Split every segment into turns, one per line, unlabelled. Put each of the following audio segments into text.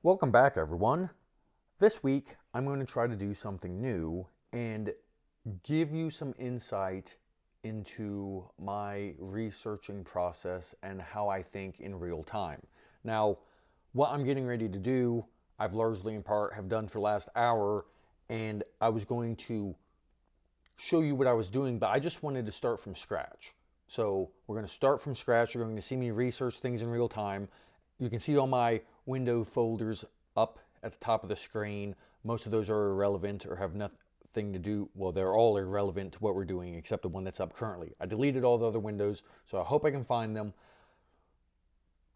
Welcome back, everyone. This week, I'm going to try to do something new and give you some insight into my researching process and how I think in real time. Now, what I'm getting ready to do, I've largely in part have done for the last hour, and I was going to show you what I was doing, but I just wanted to start from scratch. So we're going to start from scratch. You're going to see me research things in real time. You can see all my window folders up at the top of the screen. Most of those are irrelevant or have nothing to do, well, they're all irrelevant to what we're doing except the one that's up currently. I deleted all the other windows, so I hope I can find them.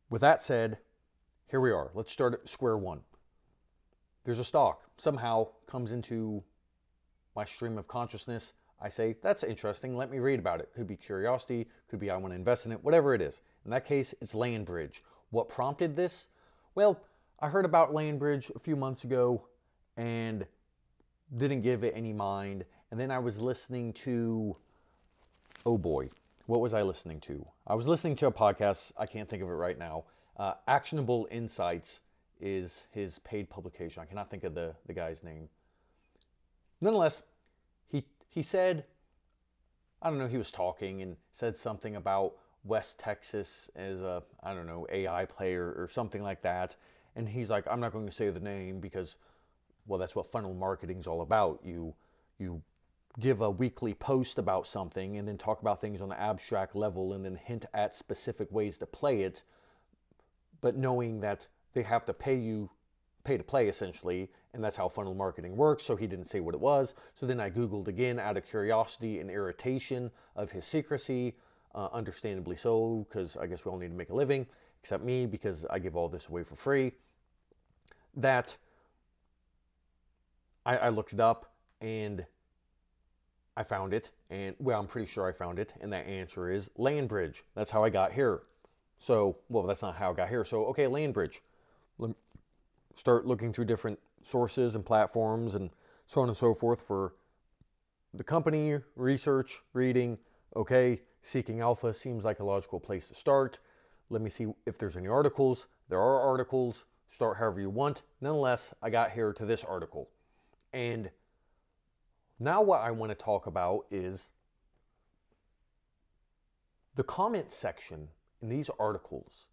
With that said, here we are. Let's start at square one. There's a stock, somehow comes into my stream of consciousness. I say, that's interesting, let me read about it. Could be curiosity, could be I want to invest in it, whatever it is. In that case, it's LandBridge. What prompted this? Well, I heard about LandBridge a few months ago and didn't give it any mind. And then I was listening to, oh boy, what was I listening to? I was listening to a podcast, I can't think of it right now. Actionable Insights is his paid publication. I cannot think of the guy's name. Nonetheless, he said, I don't know, he was talking and said something about West Texas as a, I don't know, AI player or something like that. And he's like, I'm not going to say the name because, well, that's what funnel marketing's all about. You give a weekly post about something and then talk about things on an abstract level and then hint at specific ways to play it, but knowing that they have to pay to play essentially, and that's how funnel marketing works. So he didn't say what it was. So then I Googled again out of curiosity and irritation of his secrecy, understandably so, because I guess we all need to make a living, except me because I give all this away for free. That I looked it up and I found it, and well, I'm pretty sure I found it, and that answer is LandBridge. That's how I got here. So, well, that's not how I got here. So, okay, LandBridge. Start looking through different sources and platforms and so on and so forth for the company, research, reading. Okay, Seeking Alpha seems like a logical place to start. Let me see if there's any articles. There are articles. Start however you want. Nonetheless, I got here to this article. And now what I want to talk about is the comment section in these articles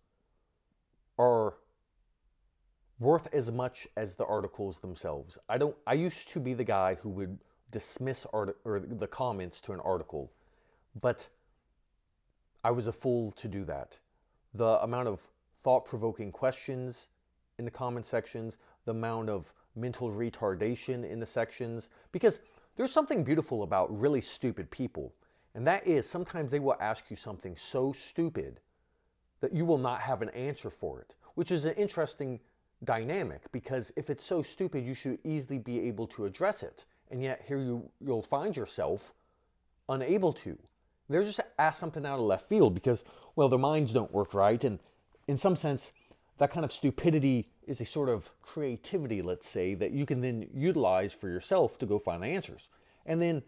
are worth as much as the articles themselves. I used to be the guy who would dismiss the comments to an article, but I was a fool to do that. The amount of thought-provoking questions in the comment sections, the amount of mental retardation in the sections, because there's something beautiful about really stupid people, and that is sometimes they will ask you something so stupid that you will not have an answer for it, which is an interesting dynamic, because if it's so stupid, you should easily be able to address it. And yet here you'll find yourself unable to. They're just ask something out of left field because, well, their minds don't work right. And in some sense, that kind of stupidity is a sort of creativity, let's say, that you can then utilize for yourself to go find answers. And then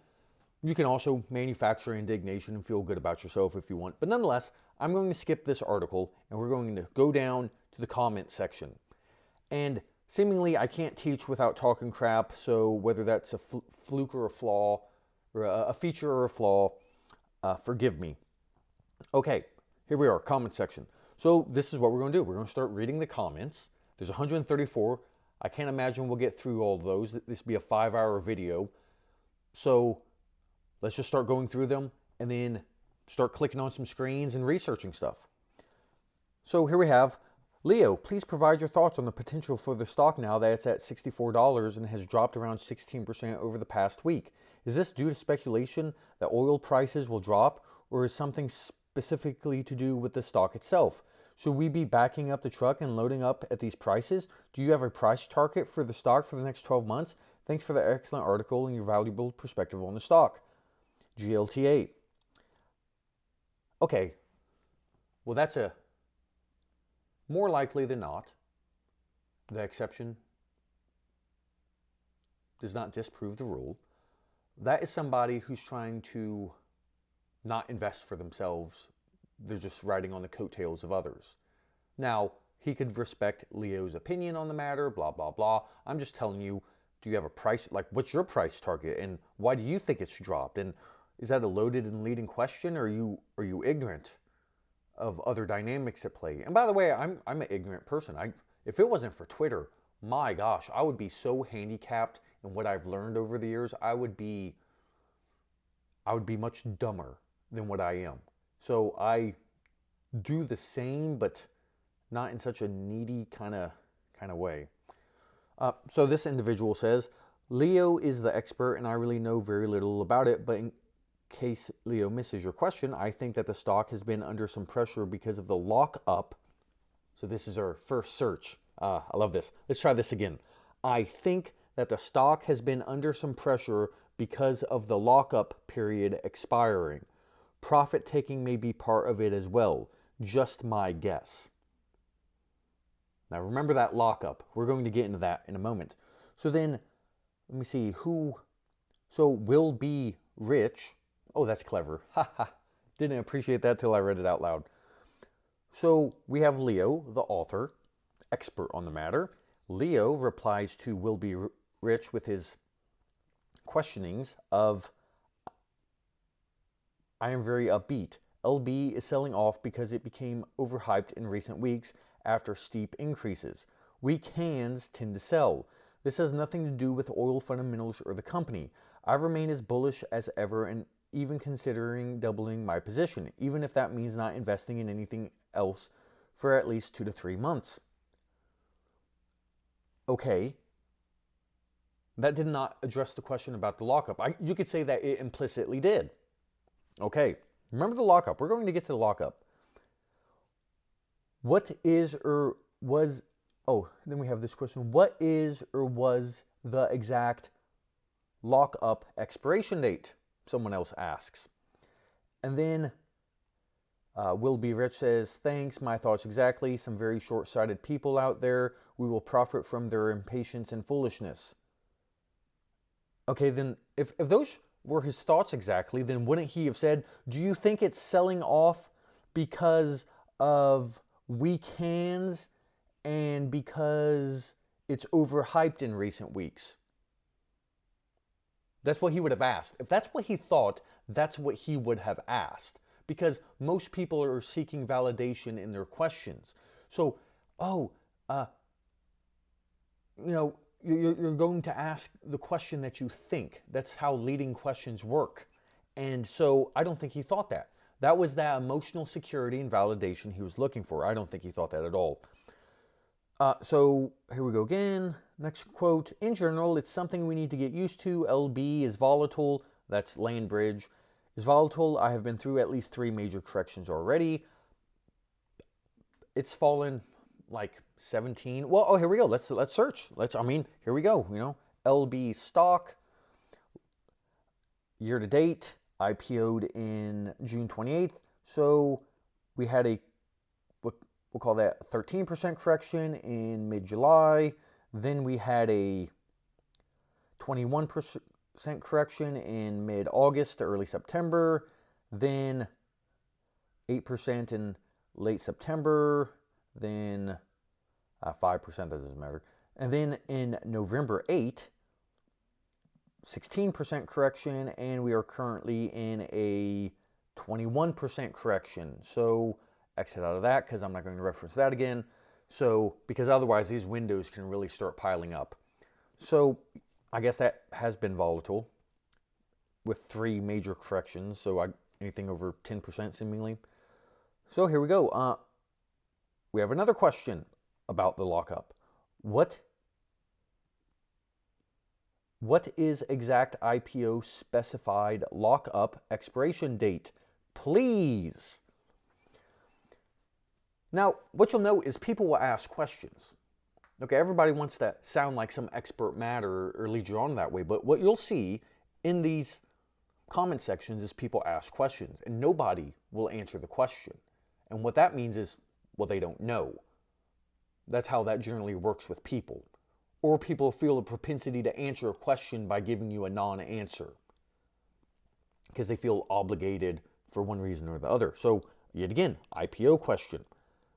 you can also manufacture indignation and feel good about yourself if you want. But nonetheless, I'm going to skip this article and we're going to go down to the comment section. And seemingly I can't teach without talking crap, so whether that's a fluke or a flaw, or a feature or a flaw, forgive me. Okay, here we are, comment section. So this is what we're going to do. We're going to start reading the comments. There's 134. I can't imagine we'll get through all of those. This will be a 5-hour video. So let's just start going through them and then start clicking on some screens and researching stuff. So here we have, Leo, please provide your thoughts on the potential for the stock now that it's at $64 and has dropped around 16% over the past week. Is this due to speculation that oil prices will drop, or is something specifically to do with the stock itself? Should we be backing up the truck and loading up at these prices? Do you have a price target for the stock for the next 12 months? Thanks for the excellent article and your valuable perspective on the stock. GLTA. Okay, well, that's a more likely than not, the exception does not disprove the rule. That is somebody who's trying to not invest for themselves. They're just riding on the coattails of others. Now, he could respect Leo's opinion on the matter, blah, blah, blah. I'm just telling you, do you have a price? Like, what's your price target? And why do you think it's dropped? And is that a loaded and leading question? Or are you ignorant of other dynamics at play? And by the way, I'm an ignorant person. If it wasn't for Twitter, my gosh, I would be so handicapped in what I've learned over the years. I would be much dumber than what I am. So I do the same, but not in such a needy kind of way. So this individual says, Leo is the expert and I really know very little about it, but in case Leo misses your question, I think that the stock has been under some pressure because of the lockup. So this is our first search. I love this. Let's try this again. I think that the stock has been under some pressure because of the lockup period expiring. Profit taking may be part of it as well. Just my guess. Now remember that lockup. We're going to get into that in a moment. So then, let me see so will be rich. Oh, that's clever. Didn't appreciate that till I read it out loud. So we have Leo, the author, expert on the matter. Leo replies to will be rich with his questionings of, I am very upbeat. LB is selling off because it became overhyped in recent weeks after steep increases. Weak hands tend to sell. This has nothing to do with oil fundamentals or the company. I remain as bullish as ever and even considering doubling my position, even if that means not investing in anything else for at least 2 to 3 months. Okay. That did not address the question about the lockup. You could say that it implicitly did. Okay. Remember the lockup. We're going to get to the lockup. What is or was, then we have this question. What is or was the exact lockup expiration date? Someone else asks. And then Will Be Rich says, thanks, my thoughts exactly. Some very short-sighted people out there. We will profit from their impatience and foolishness. Okay, then if those were his thoughts exactly, then wouldn't he have said, do you think it's selling off because of weak hands and because it's overhyped in recent weeks? That's what he would have asked. If that's what he thought, that's what he would have asked. Because most people are seeking validation in their questions. So, you're going to ask the question that you think. That's how leading questions work. And so I don't think he thought that. That was that emotional security and validation he was looking for. I don't think he thought that at all. So here we go again. Next quote. In general, it's something we need to get used to. LB is volatile. That's Landbridge. Is volatile. I have been through at least 3 major corrections already. It's fallen like 17. Well, here we go. Let's search. Here we go. LB stock year to date IPO'd in June 28th. So we had we'll call that 13% correction in mid-July. Then we had a 21% correction in mid-August to early September. Then 8% in late September. Then 5%, that doesn't matter. And then in November 8, 16% correction, and we are currently in a 21% correction. So exit out of that because I'm not going to reference that again. So, because otherwise these windows can really start piling up. So, I guess that has been volatile with 3 major corrections. So, anything over 10% seemingly. So, here we go. We have another question about the lockup. What is exact IPO specified lockup expiration date? Please. Now, what you'll know is people will ask questions. Okay, everybody wants to sound like some expert matter or lead you on that way, but what you'll see in these comment sections is people ask questions, and nobody will answer the question. And what that means is, well, they don't know. That's how that generally works with people. Or people feel a propensity to answer a question by giving you a non-answer because they feel obligated for one reason or the other. So, yet again, IPO question.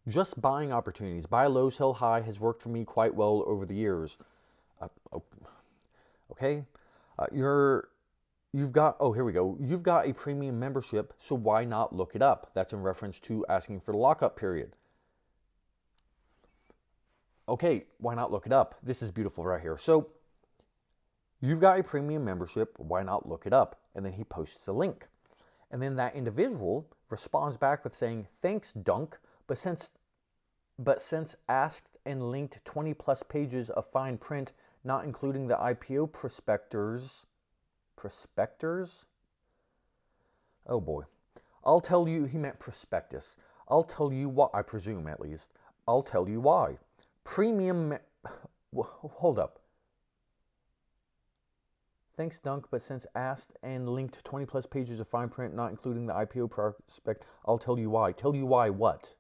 Just buying opportunities. Buy low, sell high has worked for me quite well over the years. Oh, okay. You've got, oh, here we go. You've got a premium membership, so why not look it up? That's in reference to asking for the lockup period. Okay, why not look it up? This is beautiful right here. So you've got a premium membership, why not look it up? And then he posts a link. And then that individual responds back with saying, thanks, Dunk, but since asked and linked 20 plus pages of fine print, not including the IPO prospectors? Oh boy. I'll tell you, he meant prospectus. I'll tell you why, I presume at least. I'll tell you why. Hold up. Thanks, Dunk, but since asked and linked 20 plus pages of fine print, not including the IPO prospect, I'll tell you why. Tell you why what?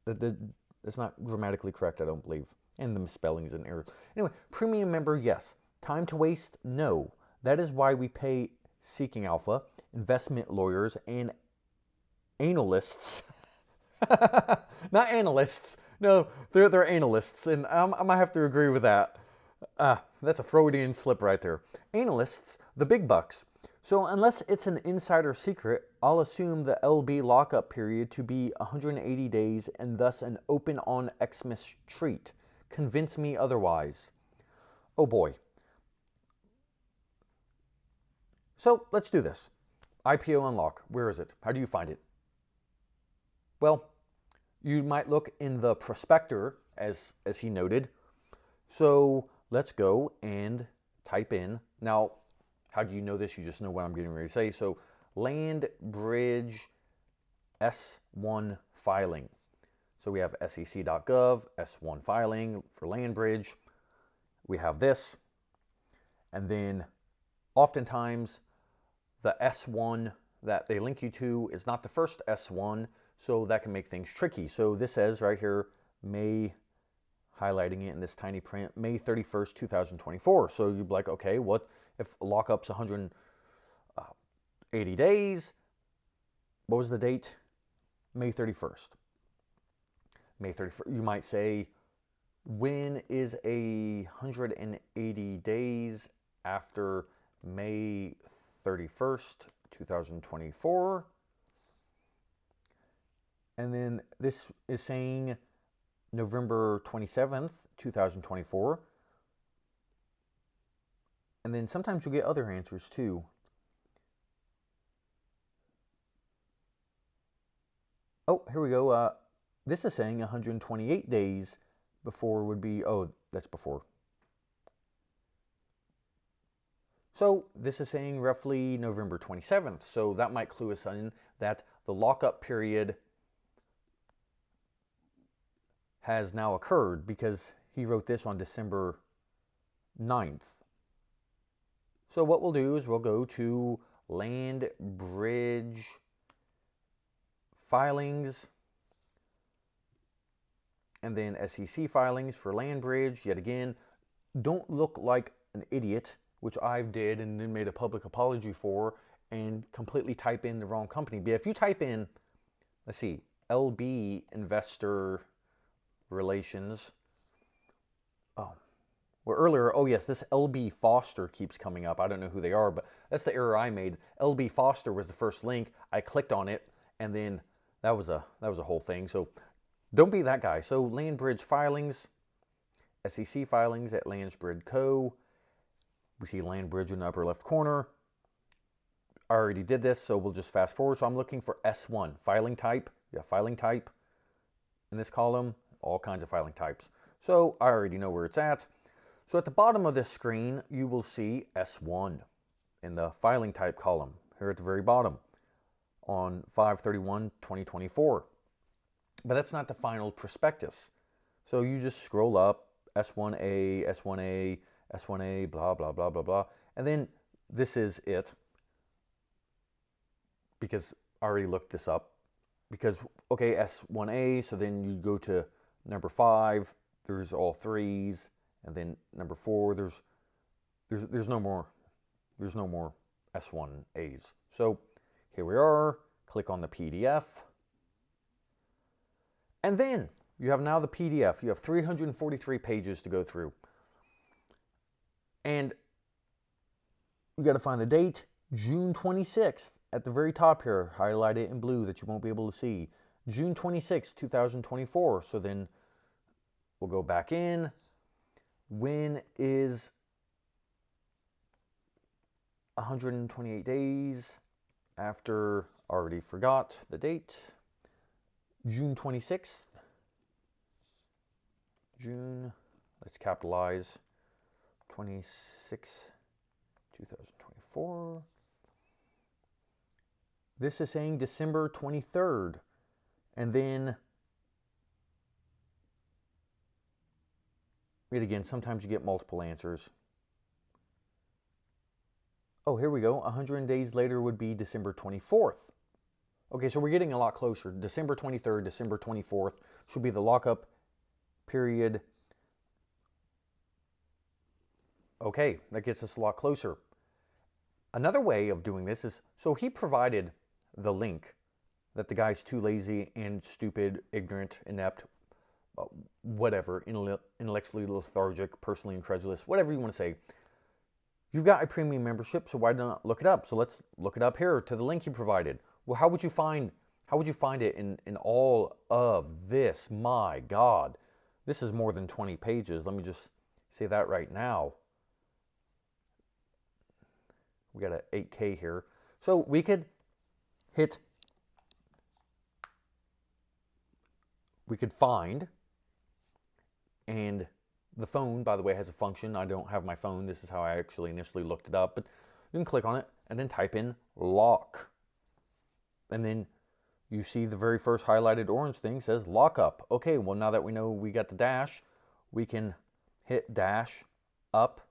That's not grammatically correct, I don't believe. And the misspellings and errors. Anyway, premium member, yes. Time to waste, no. That is why we pay Seeking Alpha, investment lawyers, and analysts. Not analysts. No, they're analysts, and I might have to agree with that. That's a Freudian slip right there. Analysts, the big bucks. So unless it's an insider secret, I'll assume the LB lockup period to be 180 days and thus an open on Xmas treat. Convince me otherwise. Oh boy. So let's do this. IPO unlock. Where is it? How do you find it? Well, you might look in the prospector, as he noted. So let's go and type in. Now, how do you know this? You just know what I'm getting ready to say. So Land Bridge S1 filing. So we have sec.gov, S1 filing for Land Bridge. We have this. And then oftentimes the S1 that they link you to is not the first S1, so that can make things tricky. So this says right here, May, highlighting it in this tiny print, May 31st, 2024. So you'd be like, okay, what if lockup's 180 days? What was the date? May 31st. May 31st. You might say, when is 180 days after May 31st, 2024? And then this is saying November 27th, 2024. And then sometimes you'll get other answers too. Oh, here we go. This is saying 128 days before would be, oh, that's before. So this is saying roughly November 27th. So that might clue us in that the lockup period has now occurred because he wrote this on December 9th. So what we'll do is we'll go to Land Bridge filings and then SEC filings for Land Bridge. Yet again, don't look like an idiot, which I did and then made a public apology for, and completely type in the wrong company. But if you type in, let's see, LB Investor Relations. Oh, well, earlier, oh yes, this LB Foster keeps coming up. I don't know who they are, but that's the error I made. LB Foster was the first link. I clicked on it, and then that was a whole thing. So don't be that guy. So Land Bridge filings, SEC filings at Landsbridge Co. We see Land Bridge in the upper left corner. I already did this, so we'll just fast forward. So I'm looking for S1, filing type. Yeah, filing type in this column, all kinds of filing types. So I already know where it's at. So at the bottom of this screen, you will see S1 in the filing type column here at the very bottom on 5/31/2024. But that's not the final prospectus. So you just scroll up, S1A, S1A, S1A, blah, blah, blah, blah, blah. And then this is it, because I already looked this up. Because, okay, S1A, so then you go to number 5, there's all threes, and then number 4, there's no more S1As. So here we are, click on the PDF, And then you have now the PDF. You have 343 pages to go through. And you got to find the date, June 26th, at the very top here, highlight it in blue that you won't be able to see. June 26th, 2024. So then we'll go back in. When is 128 days after? Already forgot the date. June 26th. June, let's capitalize, 26, 2024. This is saying December 23rd. And then, read again, sometimes you get multiple answers. Oh, here we go. 100 days later would be December 24th. Okay, so we're getting a lot closer. December 23rd, December 24th should be the lockup period. Okay, that gets us a lot closer. Another way of doing this is, so he provided the link that the guy's too lazy and stupid, ignorant, inept, whatever, intellectually lethargic, personally incredulous, whatever you want to say. You've got a premium membership, so why not look it up? So let's look it up here to the link he provided. Well, how would you find it in all of this? My God, this is more than 20 pages. Let me just say that right now. We got an 8K here. So we could find, and the phone, by the way, has a function. I don't have my phone. This is how I actually initially looked it up. But you can click on it and then type in lock. And then you see the very first highlighted orange thing says lockup. Okay, well, now that we know we got the dash, we can hit dash up,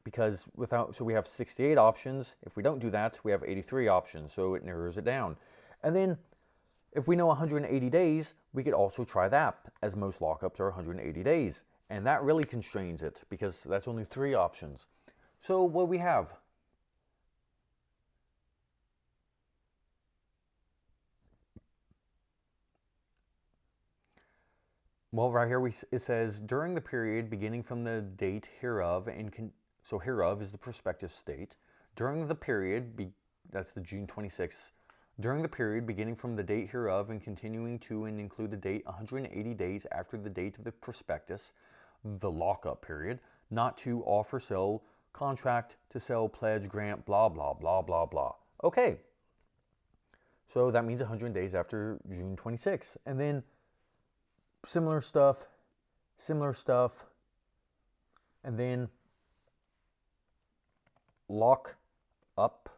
because so we have 68 options. If we don't do that, we have 83 options. So it narrows it down. And then if we know 180 days, we could also try that, as most lockups are 180 days. And that really constrains it, because that's only 3 options. So what we have? Well, right here it says, during the period beginning from the date hereof, so hereof is the prospectus date. During the period, that's the June 26th, during the period beginning from the date hereof and continuing to and include the date 180 days after the date of the prospectus, the lockup period, not to offer, sell, contract to sell, pledge, grant, blah, blah, blah, blah, blah. Okay. So that means 100 days after June 26th. And then similar stuff, and then lock up.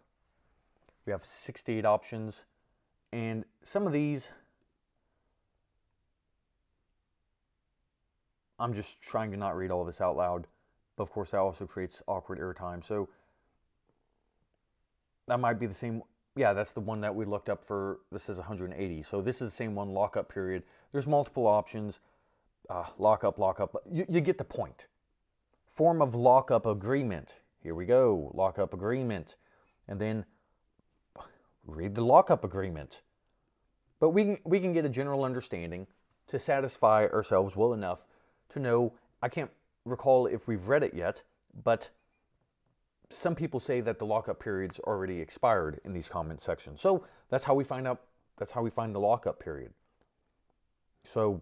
We have 68 options, and some of these, I'm just trying to not read all this out loud, but of course that also creates awkward airtime. So that might be the same. Yeah, that's the one that we looked up for. This says 180. So this is the same one, lockup period. There's multiple options. Lockup. You get the point. Form of lockup agreement. Here we go. Lockup agreement. And then read the lockup agreement. But we can get a general understanding to satisfy ourselves well enough to know. I can't recall if we've read it yet, but some people say that the lockup period's already expired in these comment sections. So that's how we find out. That's how we find the lockup period. So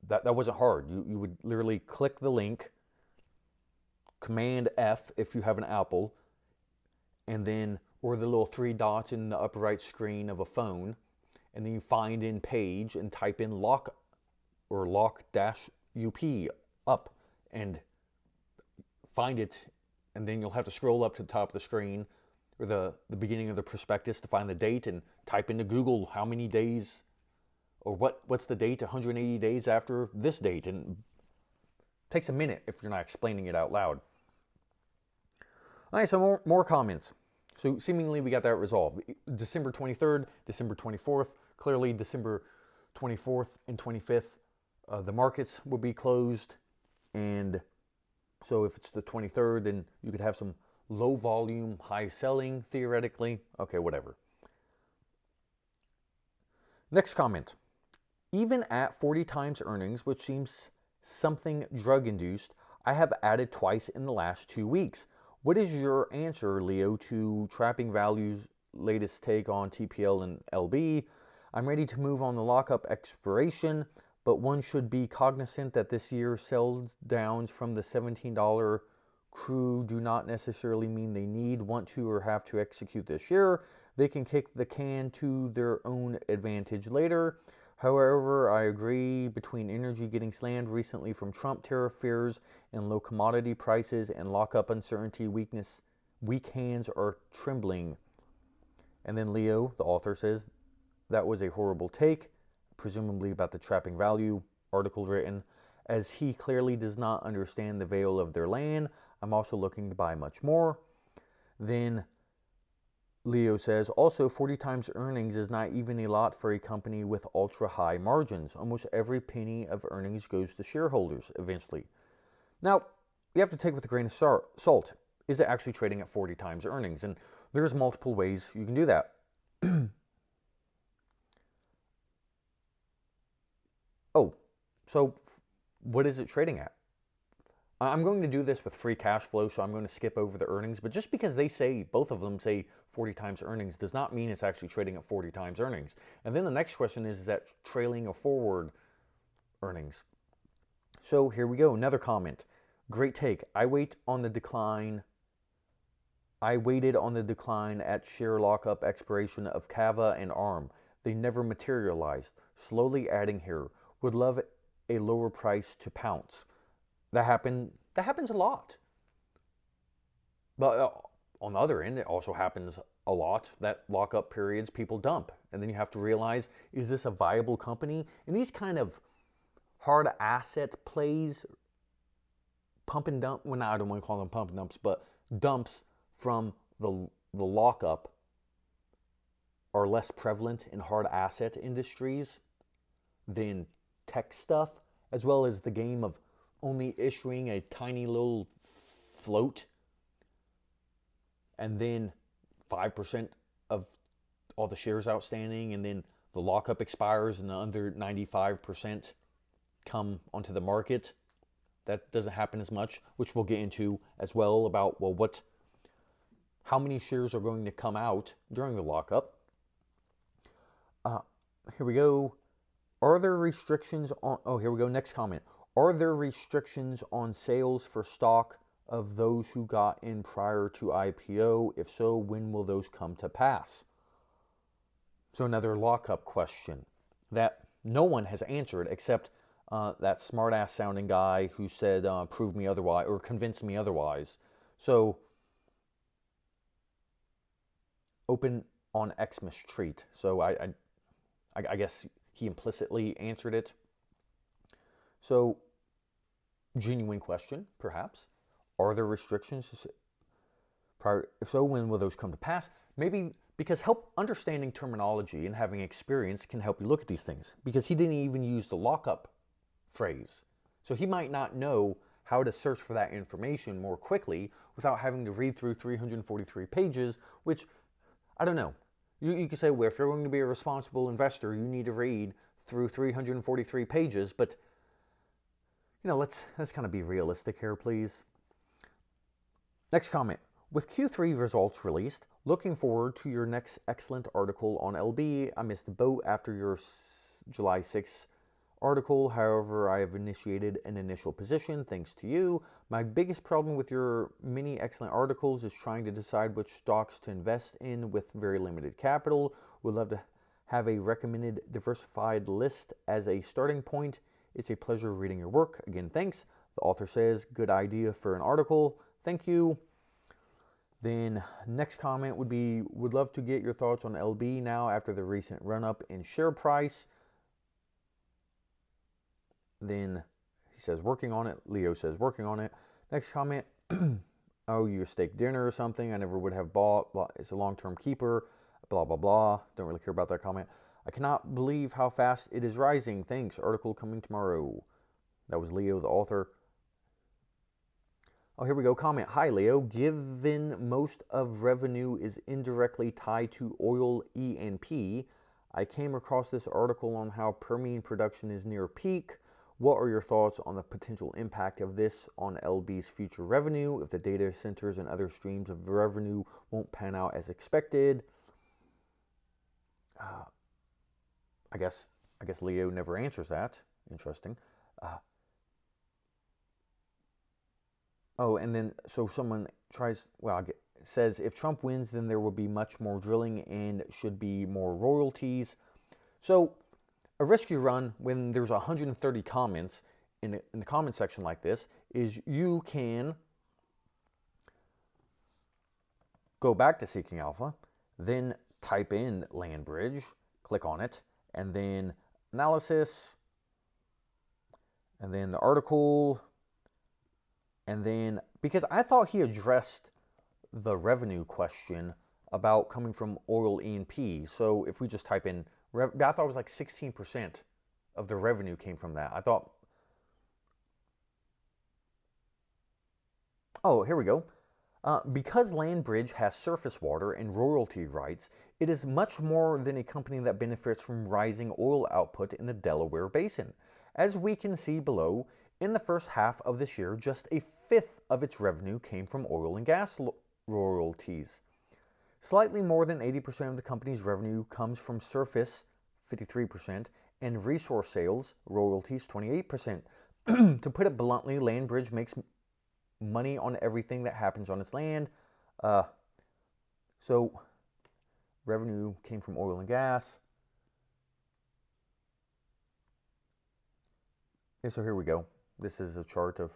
that wasn't hard. You would literally click the link, Command F if you have an Apple, and then, or the little 3 dots in the upper right screen of a phone, and then you find in page and type in lock or lock-up up and find it, and then you'll have to scroll up to the top of the screen or the beginning of the prospectus to find the date and type into Google how many days or what's the date 180 days after this date, and it takes a minute if you're not explaining it out loud. All right, so more comments. So seemingly we got that resolved. December 23rd, December 24th, clearly December 24th and 25th, the markets will be closed, and so if it's the 23rd, then you could have some low volume, high selling, theoretically. Okay, whatever. Next comment. Even at 40 times earnings, which seems something drug-induced, I have added twice in the last 2 weeks. What is your answer, Leo, to Trapping Value's latest take on TPL and LB? I'm ready to move on the lockup expiration, but one should be cognizant that this year's sell downs from the $17 crew do not necessarily mean they need, want to, or have to execute this year. They can kick the can to their own advantage later. However, I agree between energy getting slammed recently from Trump tariff fears and low commodity prices and lockup uncertainty weakness, weak hands are trembling. And then Leo, the author, says that was a horrible take, presumably about the Trapping Value article written. As he clearly does not understand the value of their land, I'm also looking to buy much more. Then Leo says, also 40 times earnings is not even a lot for a company with ultra high margins. Almost every penny of earnings goes to shareholders eventually. Now, you have to take with a grain of salt. Is it actually trading at 40 times earnings? And there's multiple ways you can do that. Oh, so what is it trading at? I'm going to do this with free cash flow, so I'm going to skip over the earnings. But just because they say, both of them say 40 times earnings, does not mean it's actually trading at 40 times earnings. And then the next question is that trailing or forward earnings? So here we go, another comment. Great take. I waited on the decline at share lockup expiration of Cava and ARM. They never materialized. Slowly adding here. Would love a lower price to pounce. That happens a lot. But on the other end, it also happens a lot that lockup periods people dump. And then you have to realize, is this a viable company? And these kind of hard asset plays, pump and dump, well, I don't want to call them pump and dumps, but dumps from the lockup are less prevalent in hard asset industries than tech stuff, as well as the game of only issuing a tiny little float and then 5% of all the shares outstanding, and then the lockup expires and the under 95% come onto the market. That doesn't happen as much, which we'll get into as well about, well, how many shares are going to come out during the lockup. Here we go. Are there restrictions on, here we go, next comment. Are there restrictions on sales for stock of those who got in prior to IPO? If so, when will those come to pass? So another lockup question that no one has answered except that smart-ass sounding guy who said, prove me otherwise, or convince me otherwise. So, open on Xmas treat. So I guess he implicitly answered it. So, genuine question, perhaps. Are there restrictions? If so, when will those come to pass? Maybe because understanding terminology and having experience can help you look at these things. Because he didn't even use the lockup phrase. So he might not know how to search for that information more quickly without having to read through 343 pages, which, I don't know. You could say, well, if you're going to be a responsible investor, you need to read through 343 pages, but let's kind of be realistic here, please. Next comment. With Q3 results released, looking forward to your next excellent article on LB. I missed the boat after your July 6th article. However, I have initiated an initial position thanks to you. My biggest problem with your many excellent articles is trying to decide which stocks to invest in with very limited capital. Would love to have a recommended diversified list as a starting point. It's a pleasure reading your work. Again, thanks. The author says, good idea for an article. Thank you. Then next comment would be, would love to get your thoughts on LB now after the recent run up in share price. Then he says, working on it. Leo says, working on it. Next comment, oh, you a steak dinner or something. I never would have bought. It's a long-term keeper. Blah, blah, blah. Don't really care about that comment. I cannot believe how fast it is rising. Thanks. Article coming tomorrow. That was Leo, the author. Oh, here we go. Comment. Hi, Leo. Given most of revenue is indirectly tied to oil E&P, I came across this article on how Permian production is near peak. What are your thoughts on the potential impact of this on LB's future revenue if the data centers and other streams of revenue won't pan out as expected? I guess Leo never answers that. Interesting. Oh, and then so someone says if Trump wins, then there will be much more drilling and should be more royalties. So a rescue run when there's 130 comments in the comment section like this is you can go back to Seeking Alpha, then type in LandBridge, click on it, and then analysis, and then the article, and then, because I thought he addressed the revenue question about coming from oil E&P. So if we just type in, I thought it was like 16% of the revenue came from that. I thought, oh, here we go. Because LandBridge has surface water and royalty rights, it is much more than a company that benefits from rising oil output in the Delaware Basin. As we can see below, in the first half of this year, just a fifth of its revenue came from oil and gas royalties. Slightly more than 80% of the company's revenue comes from surface, 53%, and resource sales, royalties, 28%. To put it bluntly, LandBridge makes money on everything that happens on its land. So revenue came from oil and gas. Okay, so here we go. This is a chart of,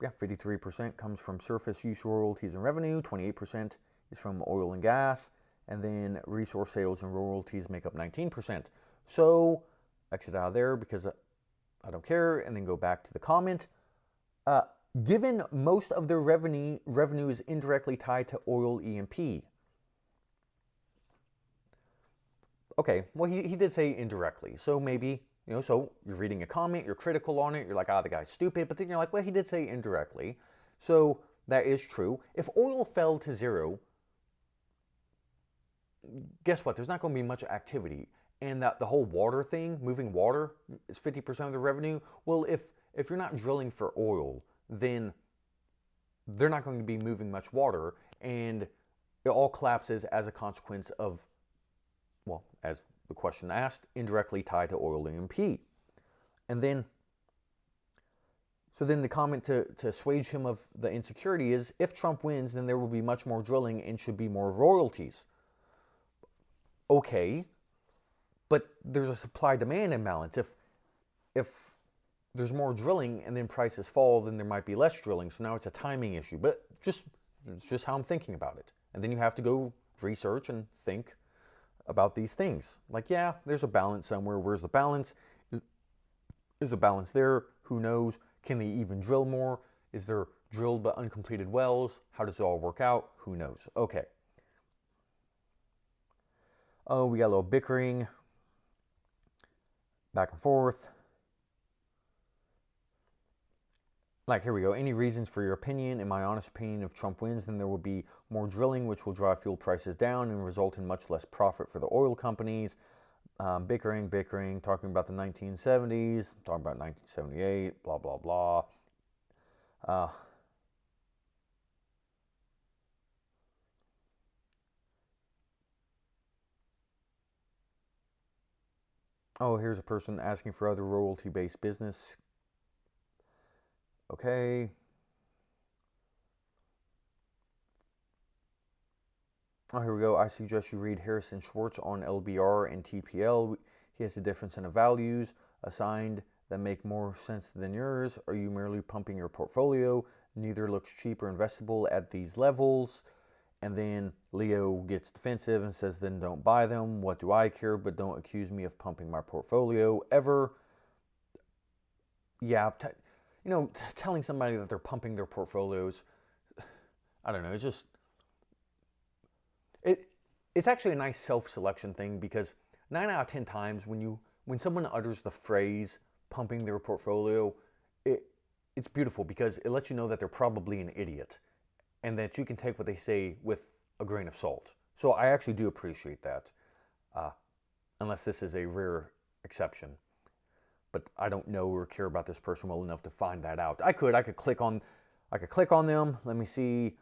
53% comes from surface use royalties and revenue, 28% is from oil and gas, and then resource sales and royalties make up 19%. So exit out of there because I don't care, and then go back to the comment. Given most of their revenue is indirectly tied to oil E&P. Okay, well, he did say indirectly, so maybe, so you're reading a comment, you're critical on it, you're like, the guy's stupid, but then you're like, well, he did say indirectly, so that is true. If oil fell to zero, guess what? There's not going to be much activity, and that the whole water thing, moving water, is 50% of the revenue. Well, if you're not drilling for oil, then they're not going to be moving much water, and it all collapses as a consequence of, well, as the question asked, indirectly tied to oil E&P. And then, so then the comment to assuage him of the insecurity is, if Trump wins, then there will be much more drilling and should be more royalties. Okay, but there's a supply-demand imbalance. If there's more drilling and then prices fall, then there might be less drilling. So now it's a timing issue. But it's just how I'm thinking about it. And then you have to go research and think about these things. Like, there's a balance somewhere. Where's the balance? Is the balance there? Who knows? Can they even drill more? Is there drilled but uncompleted wells? How does it all work out? Who knows? Okay. Oh, we got a little bickering. Back and forth. Like, here we go. Any reasons for your opinion? In my honest opinion, if Trump wins, then there will be more drilling, which will drive fuel prices down and result in much less profit for the oil companies. Bickering, talking about the 1970s, talking about 1978, blah, blah, blah. Oh, here's a person asking for other royalty-based business. Okay. Oh, here we go. I suggest you read Harrison Schwartz on LBR and TPL. He has a difference in the values assigned that make more sense than yours. Are you merely pumping your portfolio? Neither looks cheap or investable at these levels. And then Leo gets defensive and says, then don't buy them. What do I care? But don't accuse me of pumping my portfolio ever. Yeah, telling somebody that they're pumping their portfolios, I don't know, it's just, it's actually a nice self-selection thing, because 9 out of 10 times when someone utters the phrase pumping their portfolio, it's beautiful, because it lets you know that they're probably an idiot and that you can take what they say with a grain of salt. So I actually do appreciate that. unless this is a rare exception. But I don't know or care about this person well enough to find that out. I could click on them. Let me see.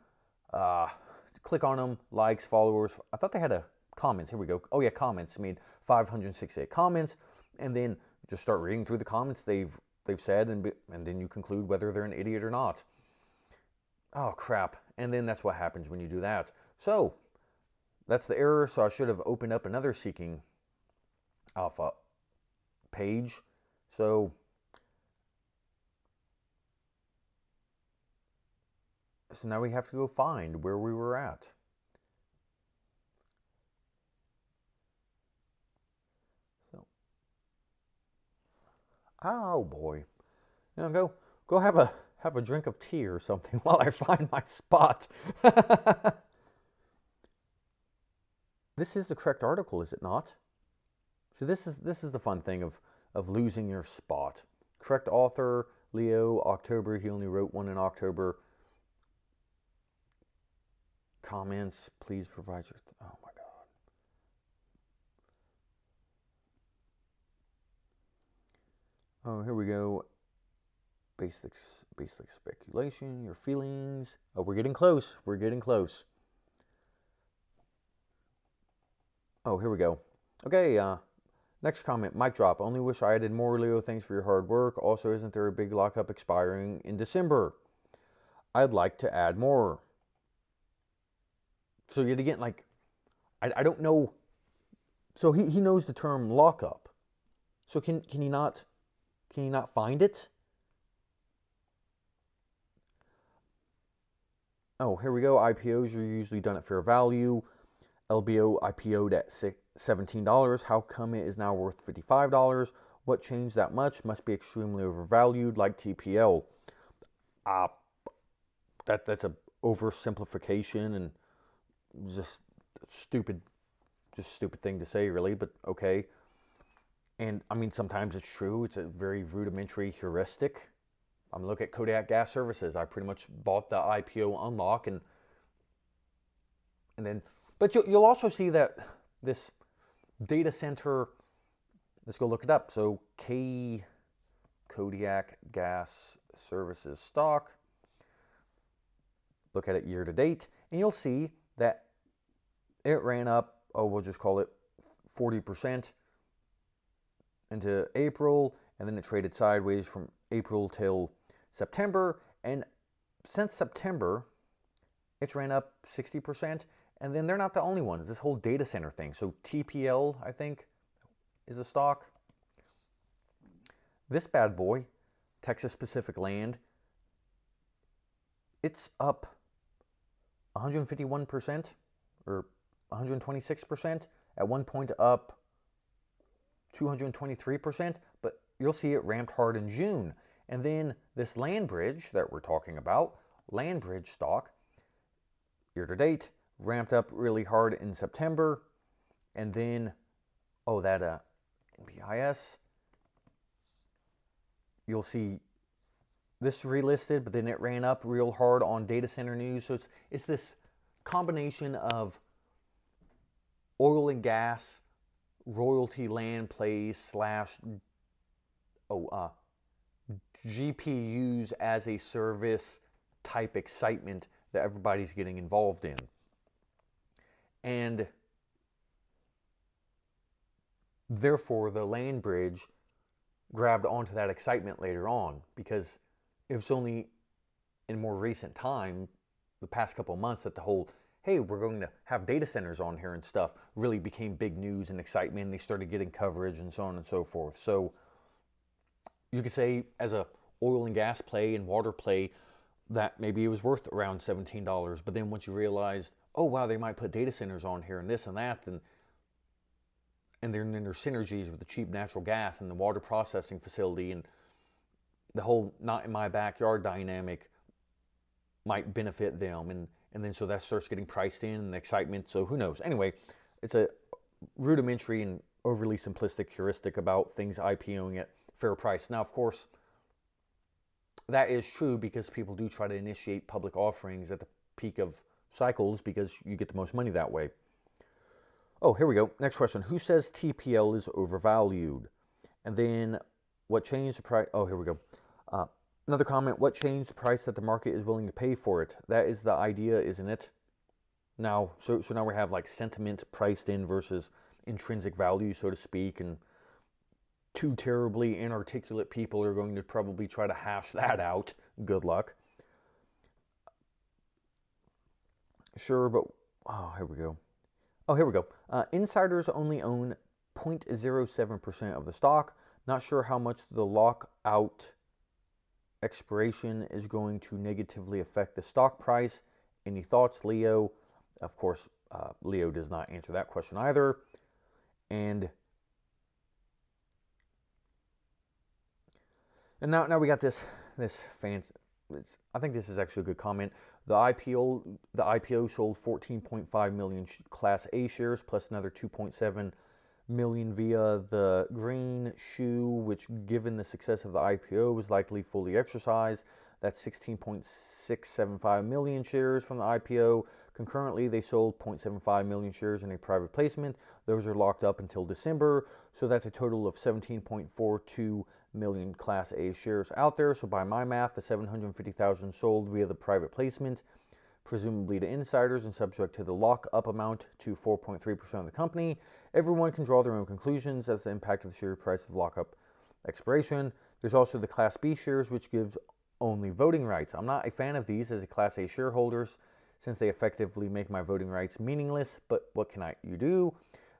Click on them, likes, followers. I thought they had a comments. Here we go. Oh yeah, comments. Made 568 comments, and then just start reading through the comments they've said, and then you conclude whether they're an idiot or not. Oh crap! And then that's what happens when you do that. So that's the error. So I should have opened up another Seeking Alpha page. So now we have to go find where we were at. So, oh boy, go have a drink of tea or something while I find my spot. This is the correct article, is it not? So this is the fun thing of losing your spot. Correct author, Leo, October. He only wrote one in October. Comments, please provide your... Oh my God. Oh, here we go. Basic speculation, your feelings. Oh, we're getting close. We're getting close. Oh, here we go. Okay, next comment, mic drop. Only wish I added more, Leo. Thanks for your hard work. Also, isn't there a big lockup expiring in December? I'd like to add more. So yet again, like, I don't know. So he knows the term lockup. So can he not find it? Oh, here we go. IPOs are usually done at fair value. LBO IPO'd at $17. How come it is now worth $55? What changed that much? Must be extremely overvalued, like TPL. That's a oversimplification and just stupid thing to say, really, but okay. And I mean, sometimes it's true. It's a very rudimentary heuristic. I'm looking at Kodiak Gas Services. I pretty much bought the IPO unlock, and then, but you'll also see that this data center. Let's go look it up. So Kodiak Gas Services stock. Look at it year to date, and you'll see that it ran up, we'll just call it 40% into April, and then it traded sideways from April till September, and since September, it's ran up 60%, and then they're not the only ones. This whole data center thing. So TPL, I think, is the stock. This bad boy, Texas Pacific Land, it's up 151% or 126%. At one point up 223%, but you'll see it ramped hard in June. And then this LandBridge that we're talking about, LandBridge stock, year to date, ramped up really hard in September. And then, that NBIS, you'll see this relisted, but then it ran up real hard on data center news. So it's this combination of oil and gas, royalty land plays / GPUs as a service type excitement that everybody's getting involved in. And therefore, the LandBridge grabbed onto that excitement later on, because it was only in more recent time, the past couple of months, that the whole, hey, we're going to have data centers on here and stuff, really became big news and excitement, and they started getting coverage and so on and so forth. So you could say, as a oil and gas play and water play, that maybe it was worth around $17. But then once you realized, oh wow, they might put data centers on here and this and that, and then there's synergies with the cheap natural gas and the water processing facility, and the whole not in my backyard dynamic might benefit them, and then so that starts getting priced in and the excitement. So who knows? Anyway, it's a rudimentary and overly simplistic heuristic about things IPOing at fair price. Now, of course, that is true because people do try to initiate public offerings at the peak of cycles because you get the most money that way. Oh, here we go. Next question. Who says TPL is overvalued? And then what changed the price? Oh, here we go. Uh, Another comment. What changed the price that the market is willing to pay for it? That is the idea, isn't it? Now, so now we have like sentiment priced in versus intrinsic value, so to speak, and two terribly inarticulate people are going to probably try to hash that out. Good luck. Sure, but oh, here we go. Oh, here we go. Insiders only own 0.07% of the stock. Not sure how much the lockout expiration is going to negatively affect the stock price. Any thoughts, Leo? Of course, Leo does not answer that question either. And now we got this fancy. I think this is actually a good comment. The IPO sold 14.5 million Class A shares plus another 2.7 million via the green shoe, which, given the success of the IPO, was likely fully exercised. That's 16.675 million shares from the IPO. Concurrently, they sold 0.75 million shares in a private placement. Those are locked up until December, so that's a total of 17.42 million Class A shares out there. So by my math, the 750,000 sold via the private placement, presumably to insiders and subject to the lock-up amount to 4.3% of the company. Everyone can draw their own conclusions as the impact of the share price of lock-up expiration. There's also the Class B shares, which gives only voting rights. I'm not a fan of these as a Class A shareholders, since they effectively make my voting rights meaningless, but what can you do?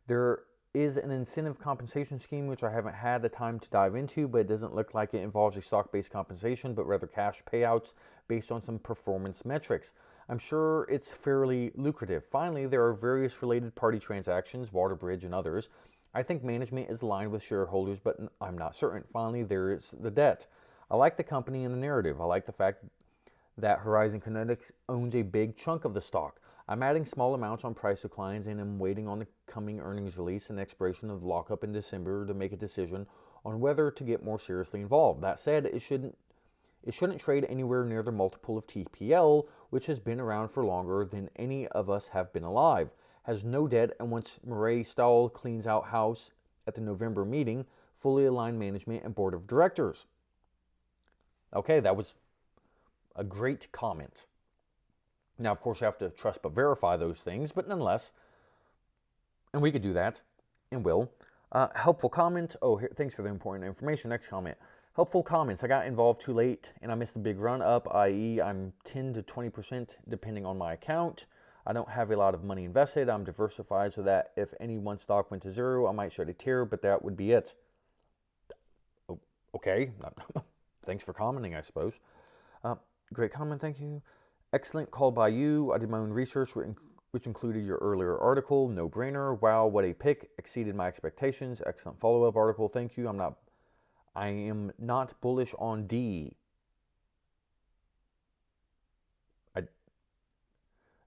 There is an incentive compensation scheme, which I haven't had the time to dive into, but it doesn't look like it involves a stock-based compensation, but rather cash payouts based on some performance metrics. I'm sure it's fairly lucrative. Finally, there are various related party transactions, WaterBridge and others. I think management is aligned with shareholders, but I'm not certain. Finally, there is the debt. I like the company and the narrative. I like the fact that Horizon Kinetics owns a big chunk of the stock. I'm adding small amounts on price declines and am waiting on the coming earnings release and expiration of lockup in December to make a decision on whether to get more seriously involved. That said, it shouldn't trade anywhere near the multiple of TPL, which has been around for longer than any of us have been alive, has no debt, and once Murray Stahl cleans out house at the November meeting, fully aligned management and board of directors. Okay, that was a great comment. Now, of course, you have to trust but verify those things, but nonetheless, and we could do that, and will. Helpful comment. Oh, here, thanks for the important information. Next comment. Helpful comments. I got involved too late, and I missed the big run up, i.e. I'm 10 to 20% depending on my account. I don't have a lot of money invested. I'm diversified so that if any one stock went to zero, I might shed a tear, but that would be it. Oh, okay. Thanks for commenting, I suppose. Great comment, thank you. Excellent call by you. I did my own research, which included your earlier article. No brainer. Wow, what a pick. Exceeded my expectations. Excellent follow-up article. Thank you. I am not bullish on D.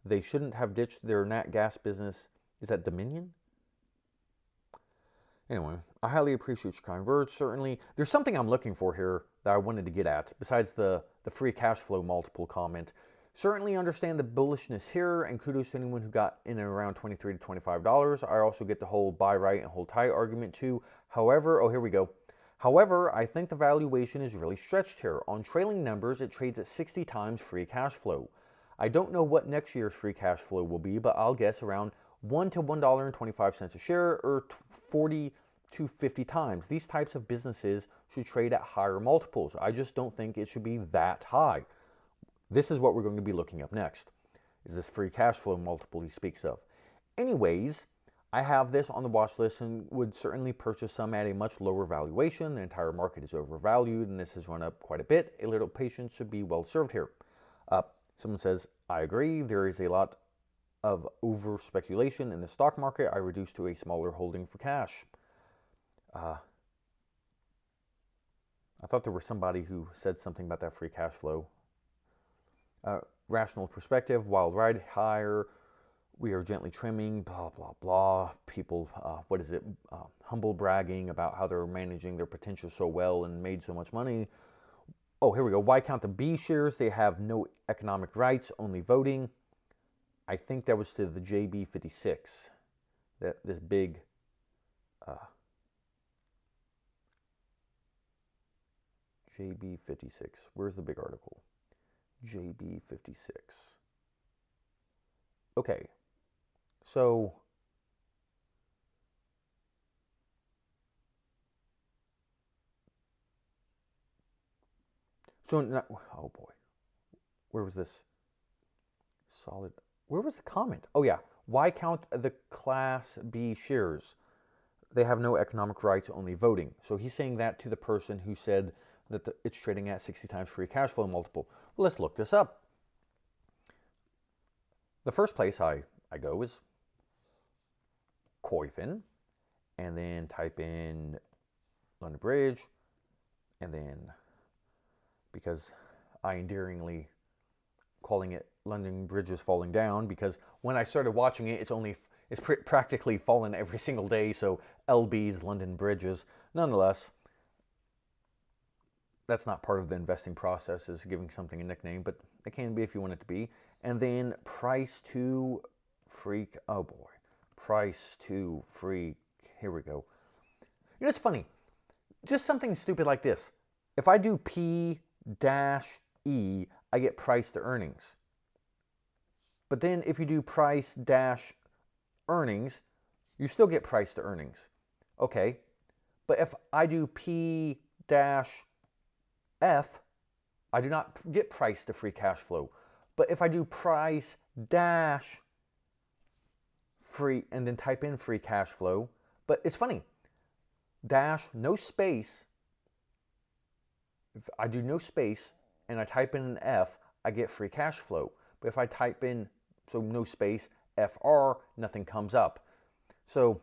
They shouldn't have ditched their nat gas business. Is that Dominion? Anyway, I highly appreciate your kind words. Certainly, there's something I'm looking for here that I wanted to get at, besides the free cash flow multiple comment. Certainly understand the bullishness here, and kudos to anyone who got in around $23 to $25. I also get the whole buy right and hold tight argument too. However, oh, here we go. However, I think the valuation is really stretched here. On trailing numbers, it trades at 60 times free cash flow. I don't know what next year's free cash flow will be, but I'll guess around $1 to $1.25 a share, or 40 to 50 times. These types of businesses should trade at higher multiples. I just don't think it should be that high. This is what we're going to be looking up next, is this free cash flow multiple he speaks of. Anyways, I have this on the watch list and would certainly purchase some at a much lower valuation. The entire market is overvalued and this has run up quite a bit. A little patience should be well served here. Someone says, I agree. There is a lot of over speculation in the stock market. I reduced to a smaller holding for cash. I thought there was somebody who said something about that free cash flow. Rational perspective, wild ride higher. We are gently trimming, blah, blah, blah. People, humble bragging about how they're managing their potential so well and made so much money. Oh, here we go. Why count the B shares? They have no economic rights, only voting. I think that was to the JB56. this big JB56. Where's the big article? JB56. Okay, so oh boy, where was this? Solid. Where was the comment? Oh yeah, why count the Class B shares? They have no economic rights, only voting. So he's saying that to the person who said that it's trading at 60 times free cash flow multiple. Well, let's look this up. The first place I go is Koyfin, and then type in London Bridge, and then, because I endearingly calling it London Bridge is falling down, because when I started watching it, it's practically fallen every single day, so LB's London Bridges. Nonetheless, that's not part of the investing process, is giving something a nickname, but it can be if you want it to be. And then price to freak, oh boy, price to freak, here we go. You know, it's funny, just something stupid like this. If I do P-E, I get price to earnings. But then if you do price dash earnings, you still get price to earnings. Okay, but if I do P dash F, I do not get price to free cash flow. But if I do price dash free and then type in free cash flow, but it's funny, dash, no space, if I do no space and I type in an F, I get free cash flow. But if I type in, so no space, FR, nothing comes up. So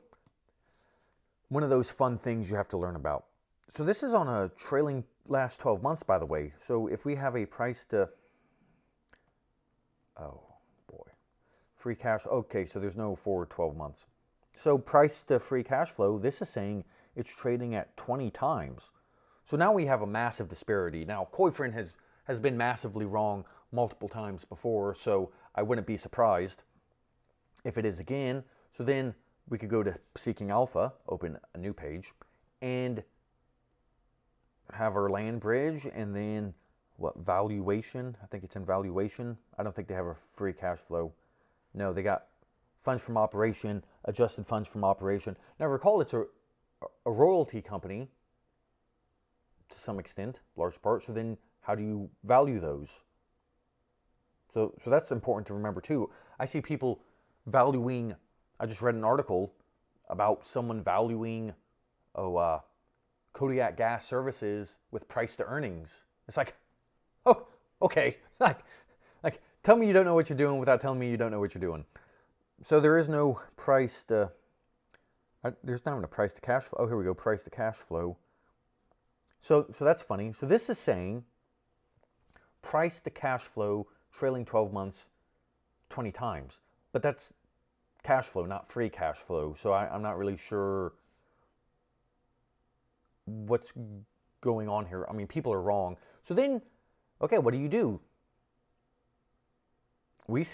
one of those fun things you have to learn about. So this is on a trailing last 12 months, by the way. So if we have a price to, oh boy, free cash, okay, so there's no forward 12 months. So price to free cash flow, this is saying it's trading at 20 times. So now we have a massive disparity. Now, Koyfin has been massively wrong multiple times before, so I wouldn't be surprised if it is again. So then we could go to Seeking Alpha, open a new page, and have our land bridge, and then what, valuation? I think it's in valuation. I don't think they have a free cash flow. No, they got funds from operation, adjusted funds from operation. Now recall it's a royalty company to some extent, large part. So then how do you value those? So that's important to remember too. I see people valuing, I just read an article about someone valuing, Kodiak Gas Services with price to earnings. It's like, oh, okay. Like, tell me you don't know what you're doing without telling me you don't know what you're doing. So there is no price to, there's not even a price to cash flow. Oh, here we go, price to cash flow. So that's funny. So this is saying price to cash flow trailing 12 months 20 times. But that's cash flow, not free cash flow. So I'm not really sure what's going on here. I mean, people are wrong. So then, okay, what do? We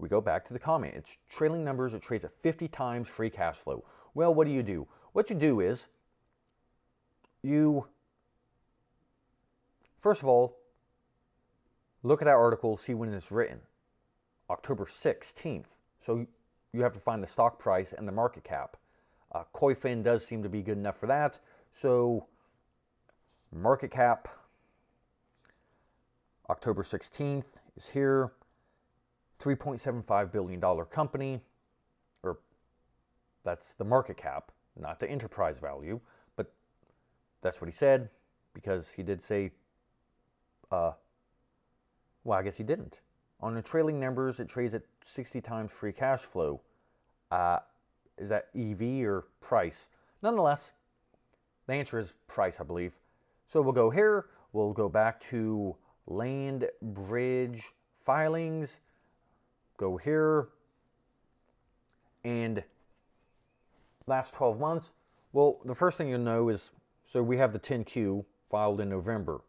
go back to the comment. It's trailing numbers. It trades at 50 times free cash flow. Well, what do? What you do is you, first of all, look at that article, see when it's written. October 16th. So you have to find the stock price and the market cap. Koyfin does seem to be good enough for that. So market cap, October 16th is here. $3.75 billion company, or that's the market cap, not the enterprise value, but that's what he said, because he did say, well, I guess he didn't. On the trailing numbers, it trades at 60 times free cash flow. Is that EV or price? Nonetheless, the answer is price, I believe. So we'll go here. We'll go back to land bridge filings. Go here. And last 12 months. Well, the first thing you'll know is, so we have the 10Q filed in November.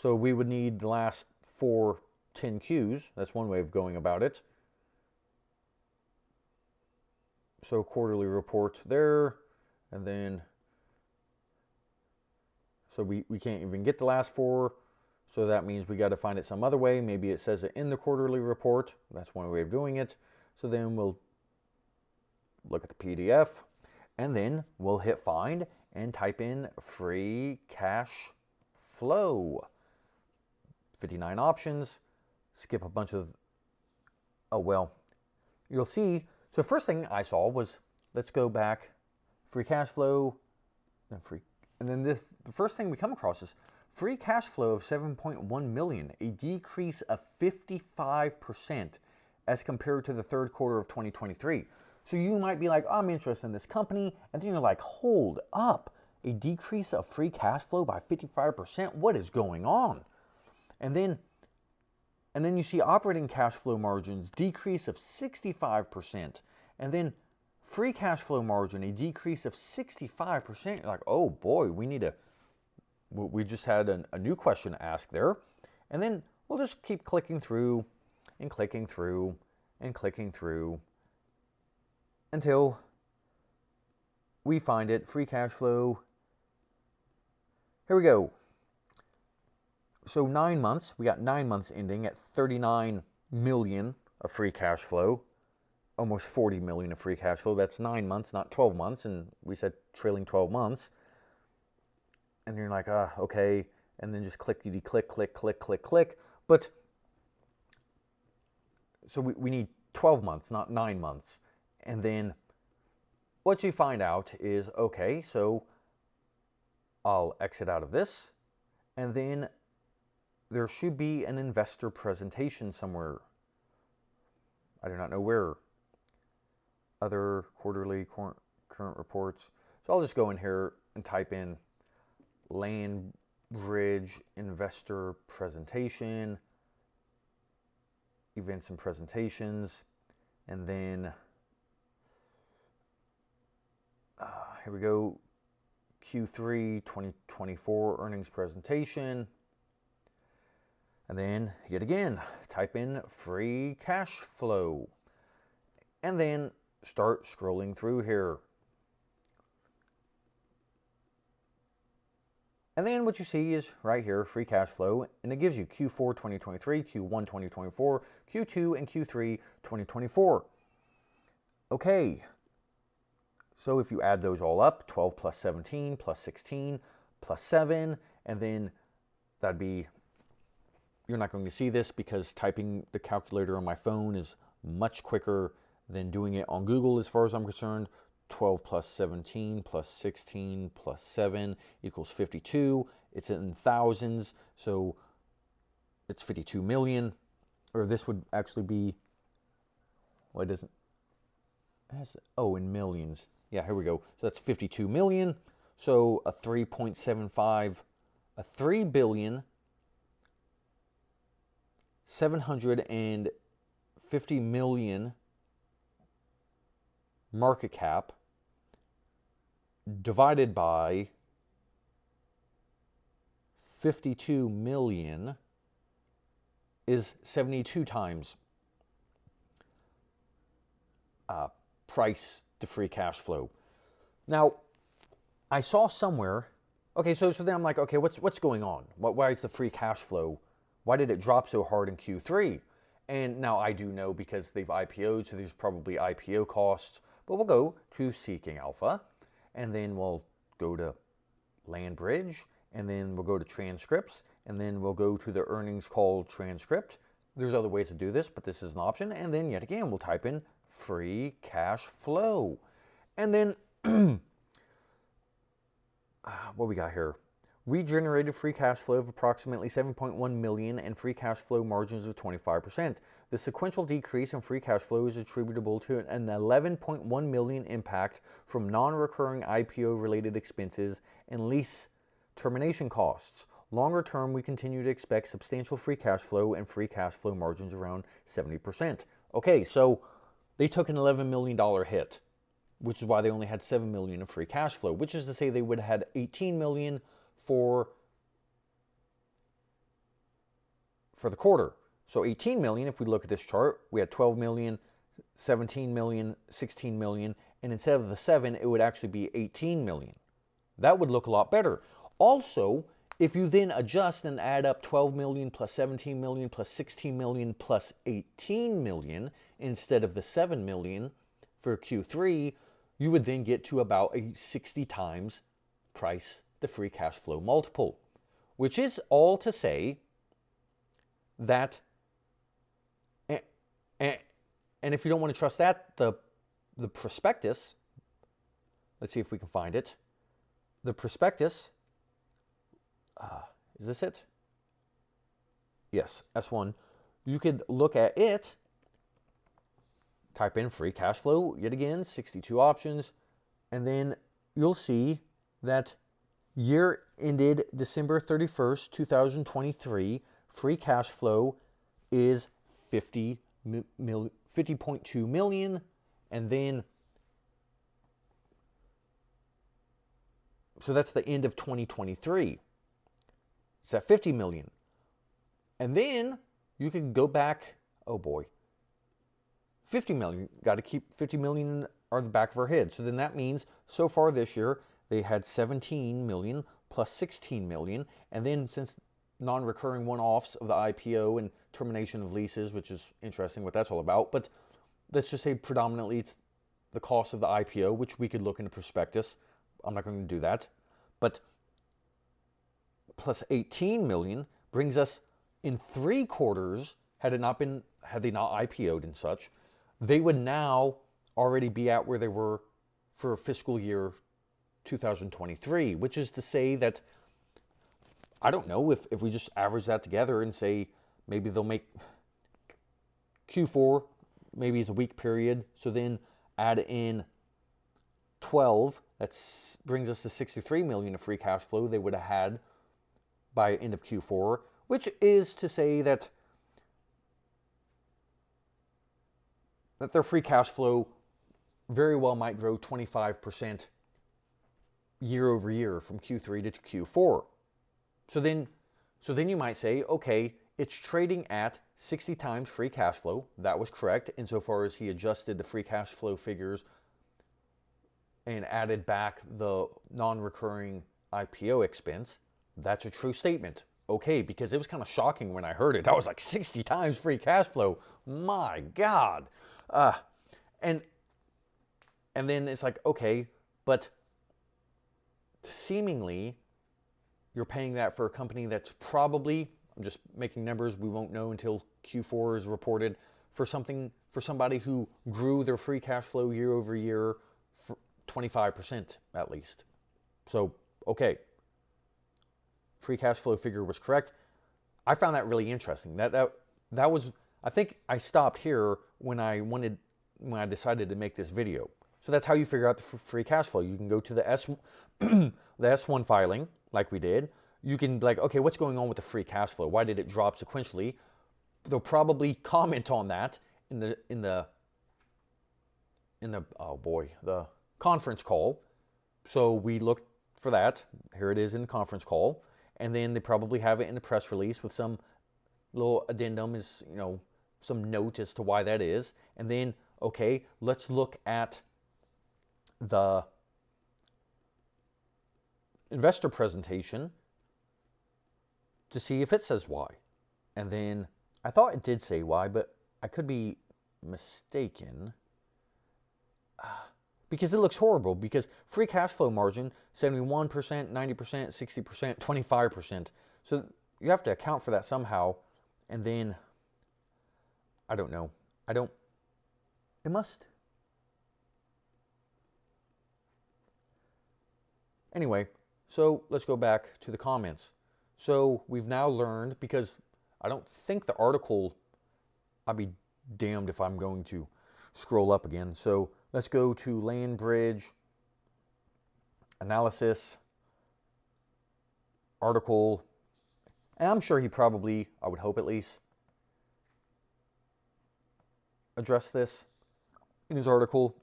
So we would need the last 4 10Qs. That's one way of going about it. So quarterly report there, and then, so we can't even get the last 4. So that means we got to find it some other way. Maybe it says it in the quarterly report. That's one way of doing it. So then we'll look at the PDF, and then we'll hit find and type in free cash flow. 59 options. Skip a bunch of, oh well, you'll see. So first thing I saw was, let's go back, free cash flow, and then the first thing we come across is free cash flow of 7.1 million, a decrease of 55% as compared to the third quarter of 2023. So you might be like, oh, I'm interested in this company, and then you're like, hold up, a decrease of free cash flow by 55%? What is going on? And then you see operating cash flow margins decrease of 65%, and then free cash flow margin, a decrease of 65%. You're like, oh boy, we just had a new question asked there. And then we'll just keep clicking through and clicking through and clicking through until we find it. Free cash flow. Here we go. So 9 months, we got 9 months ending at 39 million of free cash flow, almost 40 million of free cash flow. That's 9 months, not 12 months. And we said trailing 12 months. And you're like, okay. And then just click. But so we need 12 months, not 9 months. And then what you find out is, okay, so I'll exit out of this, and then there should be an investor presentation somewhere. I do not know where. Other quarterly current reports. So I'll just go in here and type in LandBridge investor presentation, events and presentations, and then here we go, Q3 2024 earnings presentation. And then, yet again, type in free cash flow. And then start scrolling through here. And then what you see is right here, free cash flow. And it gives you Q4 2023, Q1 2024, Q2, and Q3 2024. Okay. So if you add those all up, 12 plus 17 plus 16 plus 7, and then that'd be, you're not going to see this because typing the calculator on my phone is much quicker than doing it on Google as far as I'm concerned. 12 plus 17 plus 16 plus 7 equals 52. It's in thousands, so it's 52 million. Or this would actually be, well, it doesn't, oh, in millions. Yeah, here we go. So that's 52 million. So a 3.75, a 3 billion 750 million market cap divided by 52 million is 72 times price to free cash flow. Now, I saw somewhere, okay, so then I'm like, okay, what's going on? Why is the free cash flow, why did it drop so hard in Q3? And now I do know because they've IPO'd, so there's probably IPO costs. But we'll go to Seeking Alpha, and then we'll go to LandBridge, and then we'll go to transcripts, and then we'll go to the earnings call transcript. There's other ways to do this, but this is an option. And then yet again, we'll type in free cash flow. And then, what we got here? We generated free cash flow of approximately 7.1 million and free cash flow margins of 25%. The sequential decrease in free cash flow is attributable to an 11.1 million impact from non-recurring IPO-related expenses and lease termination costs. Longer term, we continue to expect substantial free cash flow and free cash flow margins around 70%. Okay, so they took an $11 million hit, which is why they only had 7 million of free cash flow, which is to say they would have had 18 million for the quarter. So 18 million, if we look at this chart, we had 12 million, 17 million, 16 million, and instead of the 7, it would actually be 18 million. That would look a lot better. Also, if you then adjust and add up 12 million plus 17 million plus 16 million plus 18 million instead of the 7 million for Q3, you would then get to about a 60 times price to free cash flow multiple, which is all to say that, and if you don't want to trust that, the prospectus, let's see if we can find it. The prospectus, is this it? Yes, S1. You could look at it, type in free cash flow, yet again, 62 options, and then you'll see that year ended December 31st, 2023, free cash flow is 50.2 million, and then so that's the end of 2023. It's at 50 million. And then you can go back, oh boy, 50 million. Got to keep 50 million on the back of our head. So then that means so far this year, they had 17 million plus 16 million. And then since non-recurring one-offs of the IPO and termination of leases, which is interesting what that's all about. But let's just say predominantly it's the cost of the IPO, which we could look in the prospectus. I'm not going to do that. But plus 18 million brings us in 3 quarters, had they not IPO'd and such, they would now already be at where they were for fiscal year 2023, which is to say that, I don't know, if we just average that together and say maybe they'll make Q4, maybe is a week period, so then add in 12, that brings us to 63 million of free cash flow they would have had by end of Q4, which is to say that their free cash flow very well might grow 25% year over year from Q3 to Q4. So then you might say, okay, it's trading at 60 times free cash flow. That was correct insofar as he adjusted the free cash flow figures and added back the non-recurring IPO expense. That's a true statement. Okay, because it was kind of shocking when I heard it. I was like, 60 times free cash flow. My God. And then it's like, okay, but seemingly you're paying that for a company that's probably, I'm just making numbers, we won't know until Q4 is reported, for somebody who grew their free cash flow year over year for 25% at least. So, okay. Free cash flow figure was correct. I found that really interesting. That was, I think I stopped here when I decided to make this video. So that's how you figure out the free cash flow. You can go to the S1 filing, like we did. You can be like, okay, what's going on with the free cash flow? Why did it drop sequentially? They'll probably comment on that in the conference call. So we looked for that. Here it is in the conference call. And then they probably have it in the press release with some little addendum, is, some note as to why that is. And then, okay, let's look at the investor presentation to see if it says why. And then I thought it did say why, but I could be mistaken. Because it looks horrible, because free cash flow margin, 71%, 90%, 60%, 25%. So you have to account for that somehow. And then, I don't know. It must. Anyway, so let's go back to the comments. So we've now learned, because I don't think the article, I'll be damned if I'm going to scroll up again. So let's go to Land Bridge analysis article. And I'm sure he probably, I would hope at least, addressed this in his article.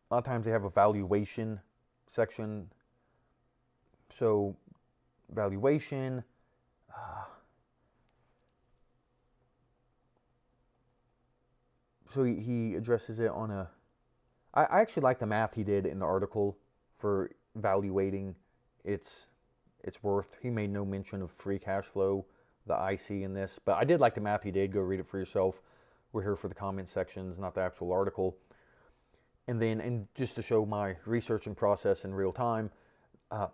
A lot of times they have a valuation section. So valuation, so he addresses it on I actually like the math he did in the article for evaluating its worth. He made no mention of free cash flow, the IC in this, but I did like the math he did. Go read it for yourself. We're here for the comment sections, not the actual article. And then, and just to show my researching process in real time, but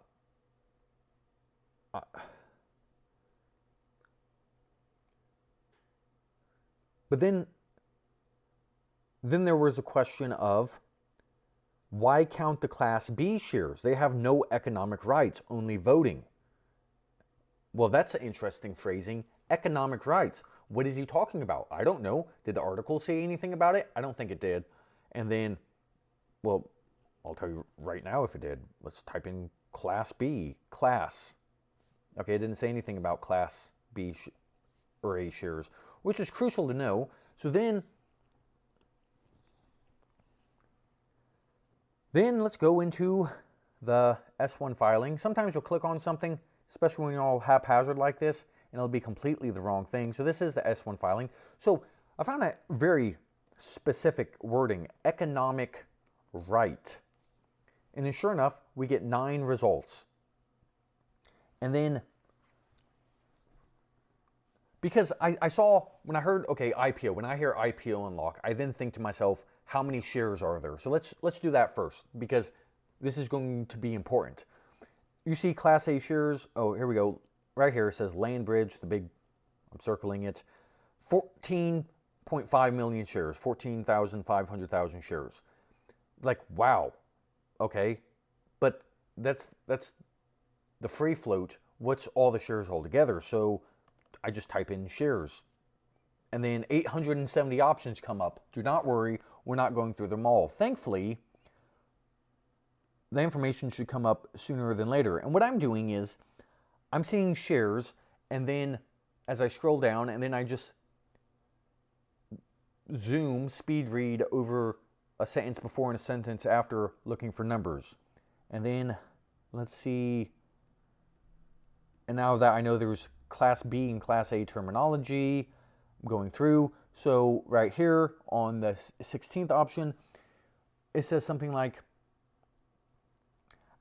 then there was a question of, why count the Class B shares? They have no economic rights, only voting. Well, that's an interesting phrasing. Economic rights. What is he talking about? I don't know. Did the article say anything about it? I don't think it did. And then, well, I'll tell you right now if it did. Let's type in Class B. Class. Okay, it didn't say anything about Class B or A shares, which is crucial to know. So then let's go into the S1 filing. Sometimes you'll click on something, especially when you're all haphazard like this, and it'll be completely the wrong thing. So this is the S1 filing. So I found a very specific wording, economic right. And then sure enough, we get 9 results. And then, because I saw, when I heard, okay, IPO, when I hear IPO unlock, I then think to myself, how many shares are there? So let's do that first, because this is going to be important. You see Class A shares. Oh, here we go. Right here it says LandBridge, the big, I'm circling it, 14.5 million shares, 14,500,000 shares. Like, wow. Okay. But that's the free float. What's all the shares altogether? So I just type in shares. And then 870 options come up. Do not worry, we're not going through them all. Thankfully, the information should come up sooner than later. And what I'm doing is, I'm seeing shares, and then as I scroll down, and then I just zoom, speed read over a sentence before and a sentence after, looking for numbers. And then, let's see, and now that I know there's Class B and Class A terminology, going through. So right here on the 16th option, it says something like,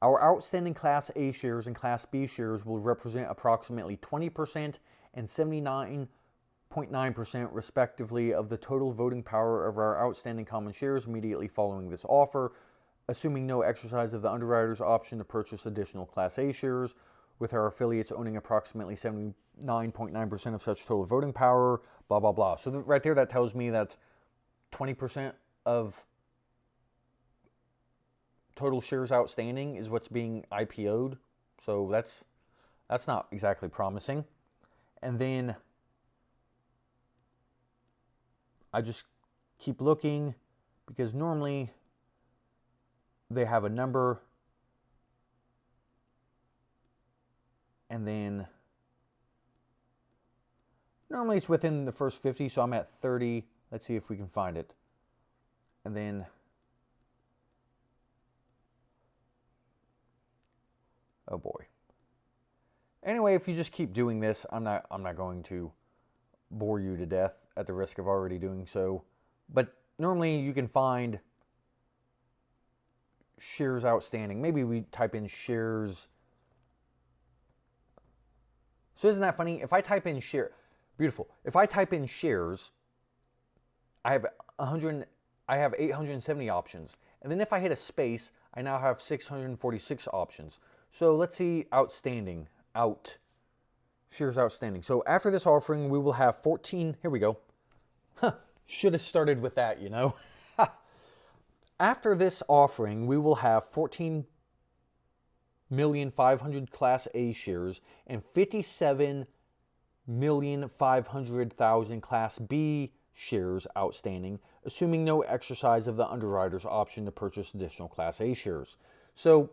our outstanding Class A shares and Class B shares will represent approximately 20% and 79.9% respectively of the total voting power of our outstanding common shares immediately following this offer, assuming no exercise of the underwriter's option to purchase additional Class A shares, with our affiliates owning approximately 79.9% of such total voting power, blah, blah, blah. So right there, that tells me that 20% of total shares outstanding is what's being IPO'd. So that's not exactly promising. And then I just keep looking, because normally they have a number, and then normally it's within the first 50, so I'm at 30. Let's see if we can find it. And then, oh boy. Anyway, if you just keep doing this, I'm not going to bore you to death at the risk of already doing so. But normally you can find shares outstanding. Maybe we type in shares. So isn't that funny? If I type in share, beautiful. If I type in shares, I have 870 options. And then if I hit a space, I now have 646 options. So let's see outstanding, shares outstanding. So after this offering, we will have 14, here we go. Should have started with that, you know. After this offering, we will have 14,500,000 Class A shares and 57,500,000 Class B shares outstanding, assuming no exercise of the underwriter's option to purchase additional Class A shares. So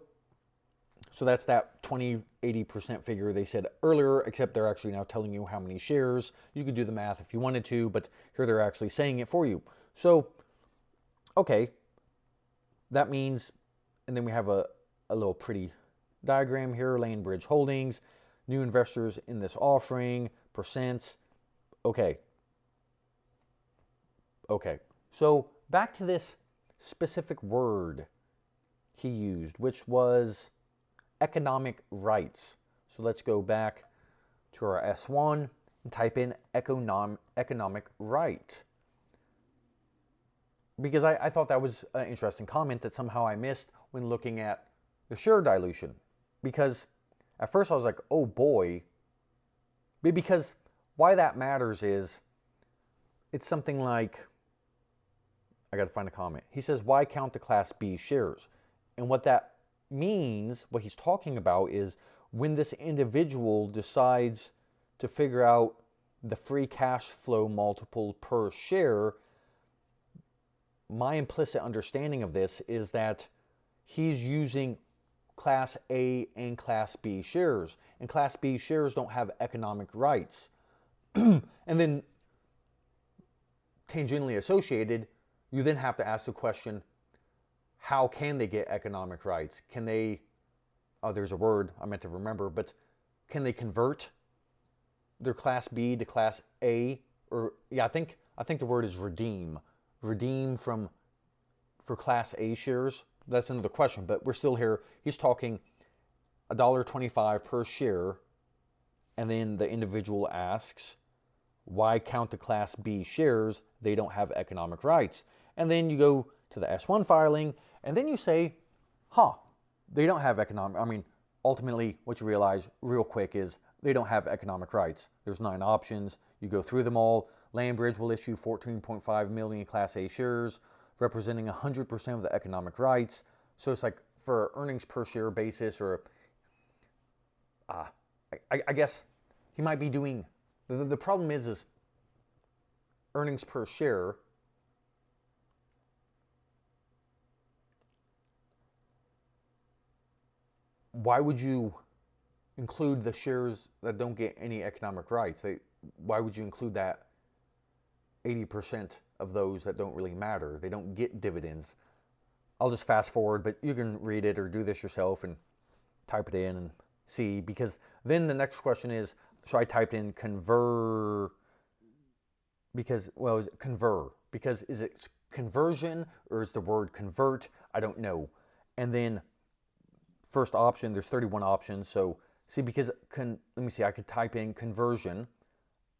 that's that 20-80% figure they said earlier, except they're actually now telling you how many shares. You could do the math if you wanted to, but here they're actually saying it for you. So, okay, that means, and then we have a little pretty diagram here, LandBridge Holdings, new investors in this offering, percents. Okay. So back to this specific word he used, which was economic rights. So let's go back to our S1 and type in economic right. Because I thought that was an interesting comment that somehow I missed when looking at the share dilution. Because at first I was like, oh boy. Because why that matters is, it's something like, I got to find a comment. He says, why count the Class B shares? And what that means, what he's talking about, is when this individual decides to figure out the free cash flow multiple per share, my implicit understanding of this is that he's using Class A and Class B shares. And Class B shares don't have economic rights. And then, tangentially associated, you then have to ask the question, how can they get economic rights? Can they, oh, there's a word I meant to remember, but can they convert their Class B to Class A? Or, yeah, I think the word is redeem. Redeem for Class A shares. That's another question, but we're still here. He's talking $1.25 per share, and then the individual asks, why count the Class B shares? They don't have economic rights. And then you go to the S1 filing, and then you say, they don't have ultimately what you realize real quick is they don't have economic rights. There's 9 options. You go through them all. LandBridge will issue 14.5 million Class A shares, representing 100% of the economic rights. So it's like for earnings per share basis, or I guess he might be doing, the problem is earnings per share. Why would you include the shares that don't get any economic rights? Why would you include that 80% of those that don't really matter? They don't get dividends. I'll just fast forward, but you can read it or do this yourself and type it in and see, because then the next question is, so I typed in conver, because, well, is it conver? Because is it conversion or is the word convert? I don't know. And then first option, there's 31 options. So see, because let me see, I could type in conversion,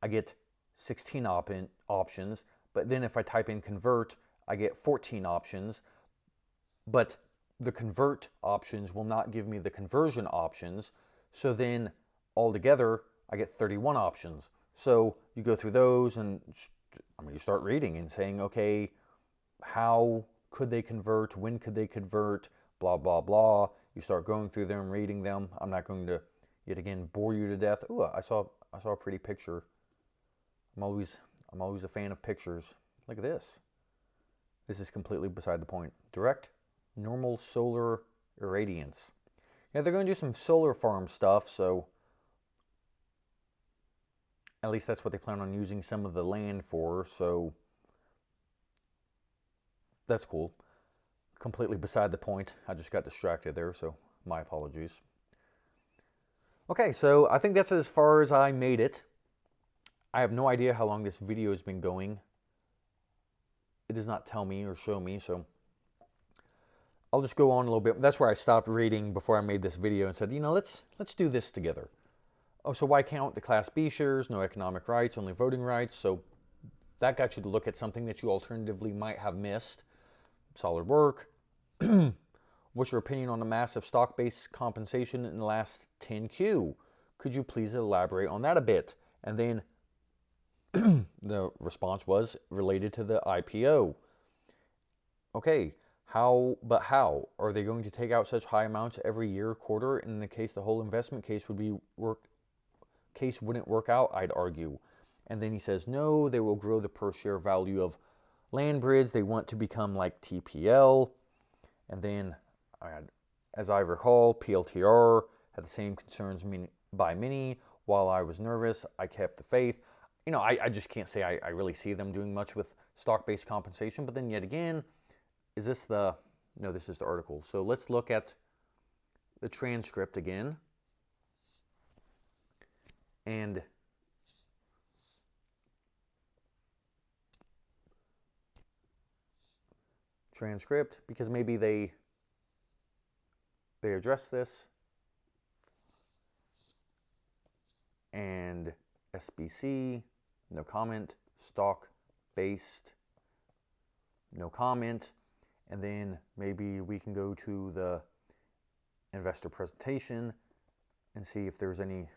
I get 16 options. But then if I type in convert, I get 14 options. But the convert options will not give me the conversion options. So then altogether, I get 31 options. So you go through those and you start reading and saying, okay, how could they convert? When could they convert? Blah, blah, blah. You start going through them, reading them. I'm not going to, yet again, bore you to death. Ooh, I saw a pretty picture. I'm always a fan of pictures. Look at this. This is completely beside the point. Direct normal solar irradiance. Yeah, they're going to do some solar farm stuff, so at least that's what they plan on using some of the land for, so that's cool. Completely beside the point. I just got distracted there, so my apologies. Okay, so I think that's as far as I made it. I have no idea how long this video has been going. It does not tell me or show me, so I'll just go on a little bit. That's where I stopped reading before I made this video and said, let's do this together. Oh, so why count the Class B shares? No economic rights, only voting rights. So that got you to look at something that you alternatively might have missed. Solid work. What's your opinion on the massive stock-based compensation in the last 10Q? Could you please elaborate on that a bit? And then the response was related to the IPO. Okay, how are they going to take out such high amounts every year, quarter? In the case the whole investment case wouldn't work out, I'd argue. And then he says, no, they will grow the per share value of LandBridge. They want to become like TPL. And then, as I recall, PLTR had the same concerns by many. While I was nervous, I kept the faith. I just can't say I really see them doing much with stock-based compensation. But then yet again, is this no, this is the article. So let's look at the transcript again. And transcript, because maybe they address this. And SBC, no comment. Stock based, no comment. And then maybe we can go to the investor presentation and see if there's any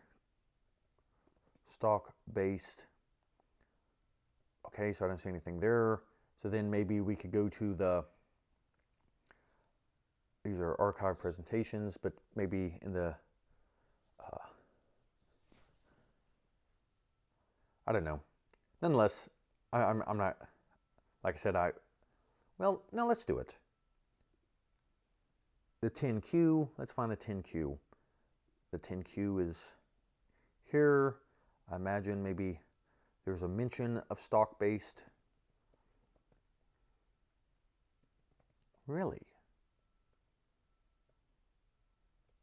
stock based. Okay, so I don't see anything there. So then maybe we could go to the, these are archive presentations, but maybe in the, I don't know. Nonetheless, I'm not, like I said, well, now let's do it. The 10Q, let's find the 10Q. The 10Q is here. I imagine maybe there's a mention of stock-based. Really?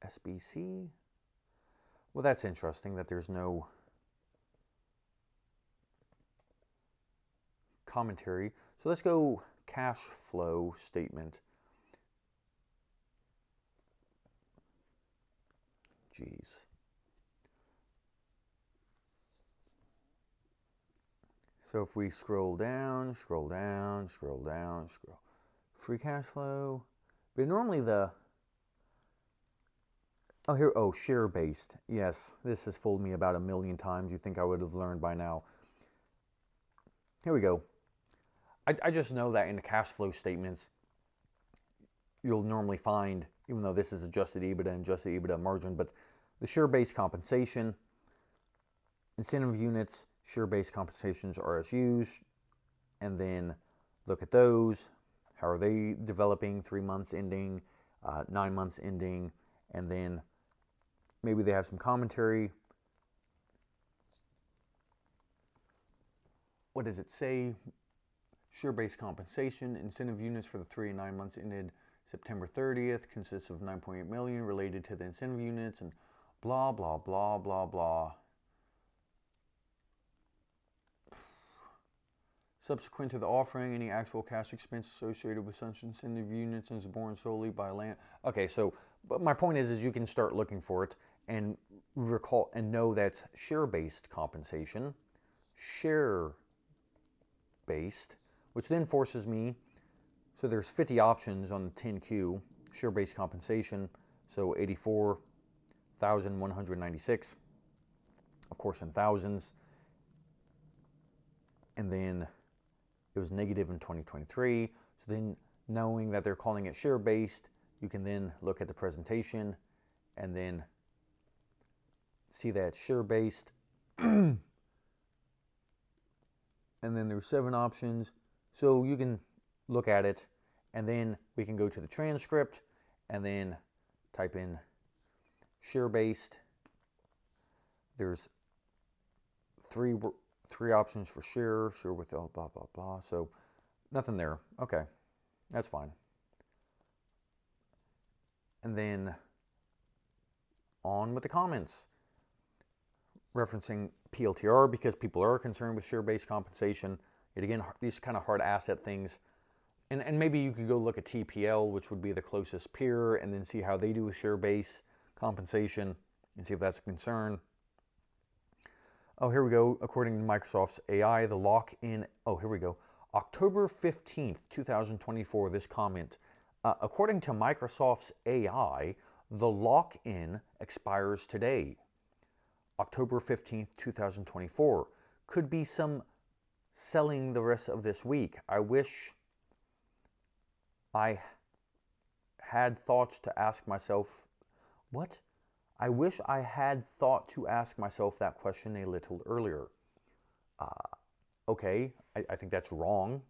SBC? Well, that's interesting that there's no commentary. So let's go cash flow statement. Jeez. So if we scroll down, scroll, free cash flow. But normally share-based. Yes, this has fooled me about 1,000,000 times. You think I would have learned by now. Here we go. I just know that in the cash flow statements, you'll normally find, even though this is adjusted EBITDA and adjusted EBITDA margin, but the share-based compensation, incentive units, share-based compensations, RSUs, and then look at those. How are they developing? 3 months ending, 9 months ending, and then maybe they have some commentary. What does it say? Share-based compensation, incentive units for the 3 and 9 months ended September 30th consists of 9.8 million related to the incentive units and blah, blah, blah, blah, blah. Subsequent to the offering, any actual cash expense associated with such incentive units is borne solely by land. Okay, so, but my point is you can start looking for it and recall and know that's share-based compensation, share-based, which then forces me, so there's 50 options on the 10Q, share-based compensation, so 84,196, of course in thousands, and then it was negative in 2023, so then knowing that they're calling it share-based, you can then look at the presentation and then see that share-based, and then there's 7 options. So you can look at it, and then we can go to the transcript, and then type in share-based. There's three options for share with blah, blah, blah. So nothing there. Okay, that's fine. And then on with the comments. Referencing PLTR because people are concerned with share-based compensation. Yet again, these kind of hard asset things. And maybe you could go look at TPL, which would be the closest peer, and then see how they do with share-based compensation and see if that's a concern. Oh, here we go. According to Microsoft's AI, the lock-in, here we go. October 15th, 2024, this comment. According to Microsoft's AI, the lock-in expires today. October 15th, 2024. Could be some selling the rest of this week. I wish I had thoughts to ask myself, what? I wish I had thought to ask myself that question a little earlier. Okay, I think that's wrong.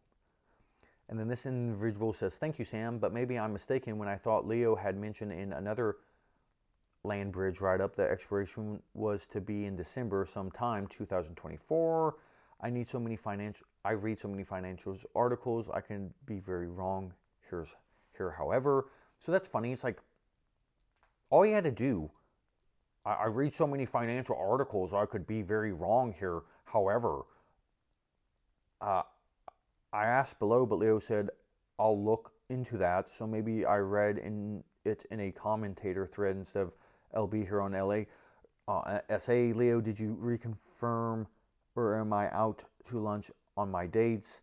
And then this individual says, thank you, Sam, but maybe I'm mistaken when I thought Leo had mentioned in another land bridge write-up the expiration was to be in December sometime 2024. I read so many financials articles, I can be very wrong here, however. So that's funny. It's like, all you had to do, I read so many financial articles, I could be very wrong here, however. I asked below, but Leo said, I'll look into that. So maybe I read it in a commentator thread instead of LB here on LA. SA, Leo, did you reconfirm or am I out to lunch on my dates?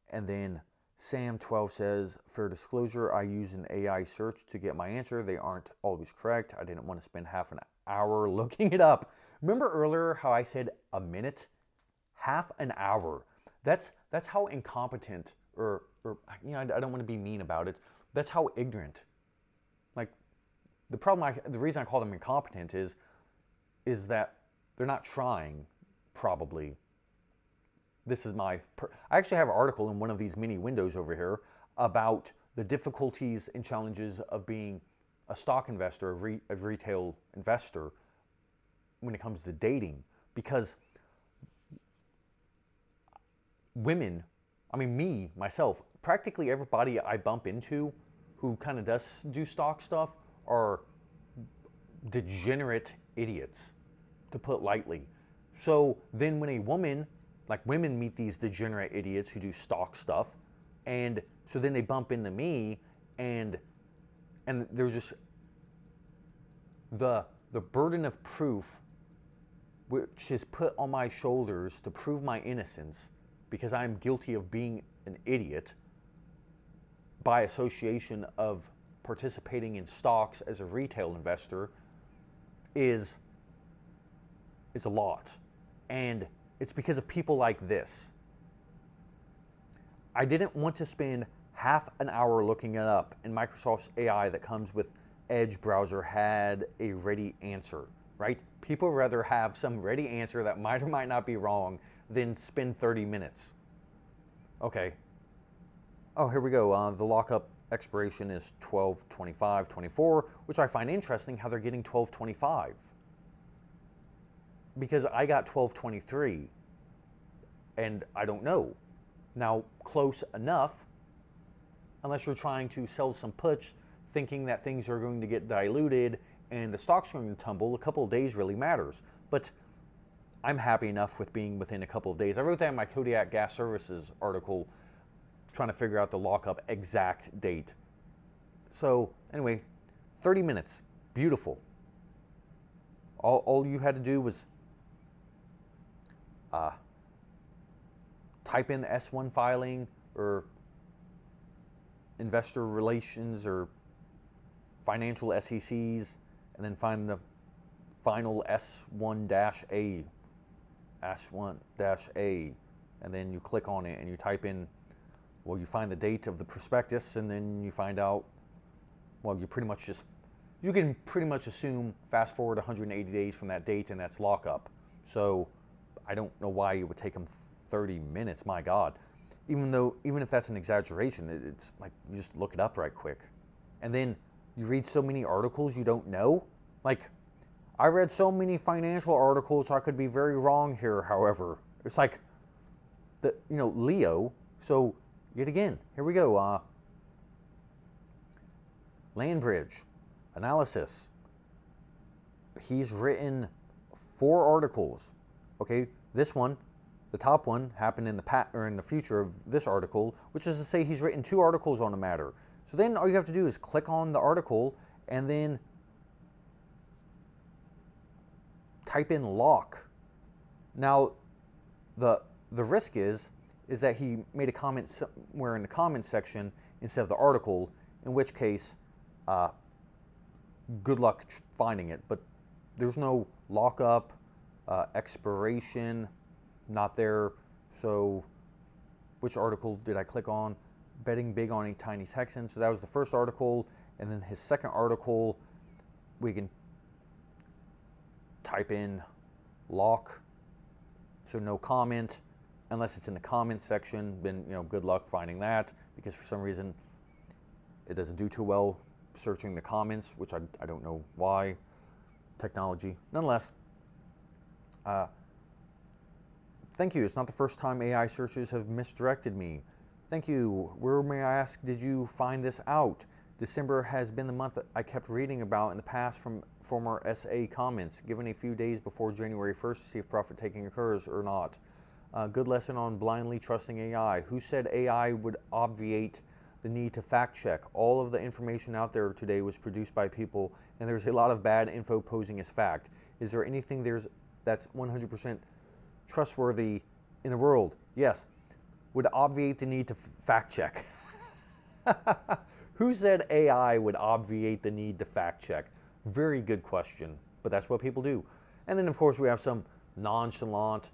And then Sam12 says, fair disclosure, I use an AI search to get my answer. They aren't always correct. I didn't want to spend half an hour looking it up. Remember earlier how I said a minute? Half an hour. That's how incompetent, or I don't want to be mean about it. That's how ignorant. Like the reason I call them incompetent is that they're not trying, probably. This is I actually have an article in one of these mini windows over here about the difficulties and challenges of being a stock investor, a retail investor when it comes to dating. Because women, I mean me, myself, practically everybody I bump into who kind of does do stock stuff are degenerate idiots, to put lightly. So then when women meet these degenerate idiots who do stock stuff, and so then they bump into me, and there's just the burden of proof which is put on my shoulders to prove my innocence because I'm guilty of being an idiot by association of participating in stocks as a retail investor is a lot. And it's because of people like this. I didn't want to spend half an hour looking it up, and Microsoft's AI that comes with Edge browser had a ready answer, right? People rather have some ready answer that might or might not be wrong than spend 30 minutes. Okay. Oh, here we go. The lockup expiration is 12/25/24, which I find interesting how they're getting 12/25. Because I got 12/23, and I don't know. Now, close enough, unless you're trying to sell some puts, thinking that things are going to get diluted and the stock's going to tumble. A couple of days really matters. But I'm happy enough with being within a couple of days. I wrote that in my Kodiak Gas Services article, trying to figure out the lockup exact date. So anyway, 30 minutes, beautiful. All you had to do was type in S1 filing or investor relations or financial SECs, and then find the final S1-A, S1-A, and then you click on it and you type in, well, you find the date of the prospectus, and then you find out, well, you can pretty much assume fast forward 180 days from that date, and that's lockup. So I don't know why it would take them 30 minutes, my God. Even if that's an exaggeration, it's like you just look it up right quick. And then you read so many articles you don't know. Like, I read so many financial articles, I could be very wrong here, however. It's like, Leo, so yet again, here we go. Landbridge, analysis. He's written 4 articles. Okay, this one, the top one, happened in the future of this article, which is to say he's written 2 articles on the matter. So then all you have to do is click on the article and then type in lock. Now, the risk is that he made a comment somewhere in the comments section instead of the article, in which case, good luck finding it. But there's no lockup, expiration, not there. So which article did I click on? Betting big on a tiny Texan. So that was the first article. And then his second article, we can type in lock. So no comment, unless it's in the comments section. Then good luck finding that, because for some reason it doesn't do too well searching the comments, which I don't know why. Technology. Nonetheless, thank you. It's not the first time AI searches have misdirected me. Thank you. Where, may I ask, did you find this out? December has been the month that I kept reading about in the past from former SA comments, given a few days before January 1st to see if profit taking occurs or not. Good lesson on blindly trusting AI. Who said AI would obviate the need to fact check. All of the information out there today was produced by people, and there's a lot of bad info posing as fact. Is there anything that's 100% trustworthy in the world? Yes. Would obviate the need to fact check. Who said AI would obviate the need to fact check? Very good question, but that's what people do. And then, of course, we have some nonchalant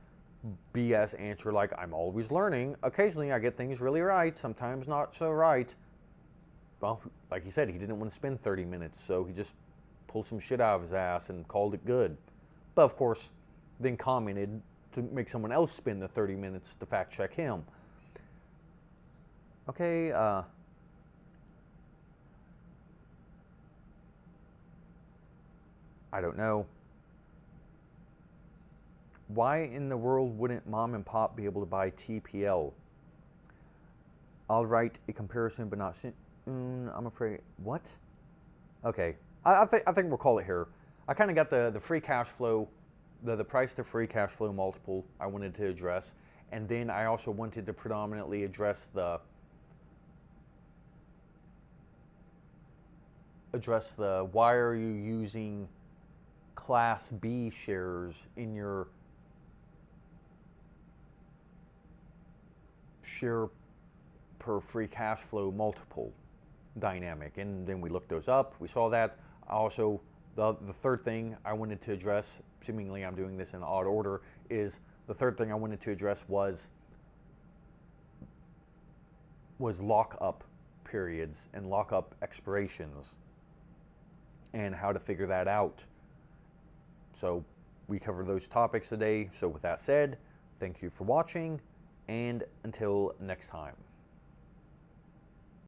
BS answer like, I'm always learning. Occasionally I get things really right, sometimes not so right. Well, like he said, he didn't want to spend 30 minutes, so he just pulled some shit out of his ass and called it good. But of course, then commented to make someone else spend the 30 minutes to fact check him. Okay, I don't know. Why in the world wouldn't mom and pop be able to buy TPL? I'll write a comparison, but not soon. I'm afraid. What? Okay, I think we'll call it here. I kind of got the free cash flow, the price to free cash flow multiple I wanted to address, and then I also wanted to predominantly address the why are you using Class B shares in your share per free cash flow multiple dynamic. And then we looked those up, we saw that. Also, the third thing I wanted to address, seemingly I'm doing this in odd order, is the third thing I wanted to address was lockup periods and lockup expirations and how to figure that out. So we covered those topics today. So with that said, thank you for watching, and until next time.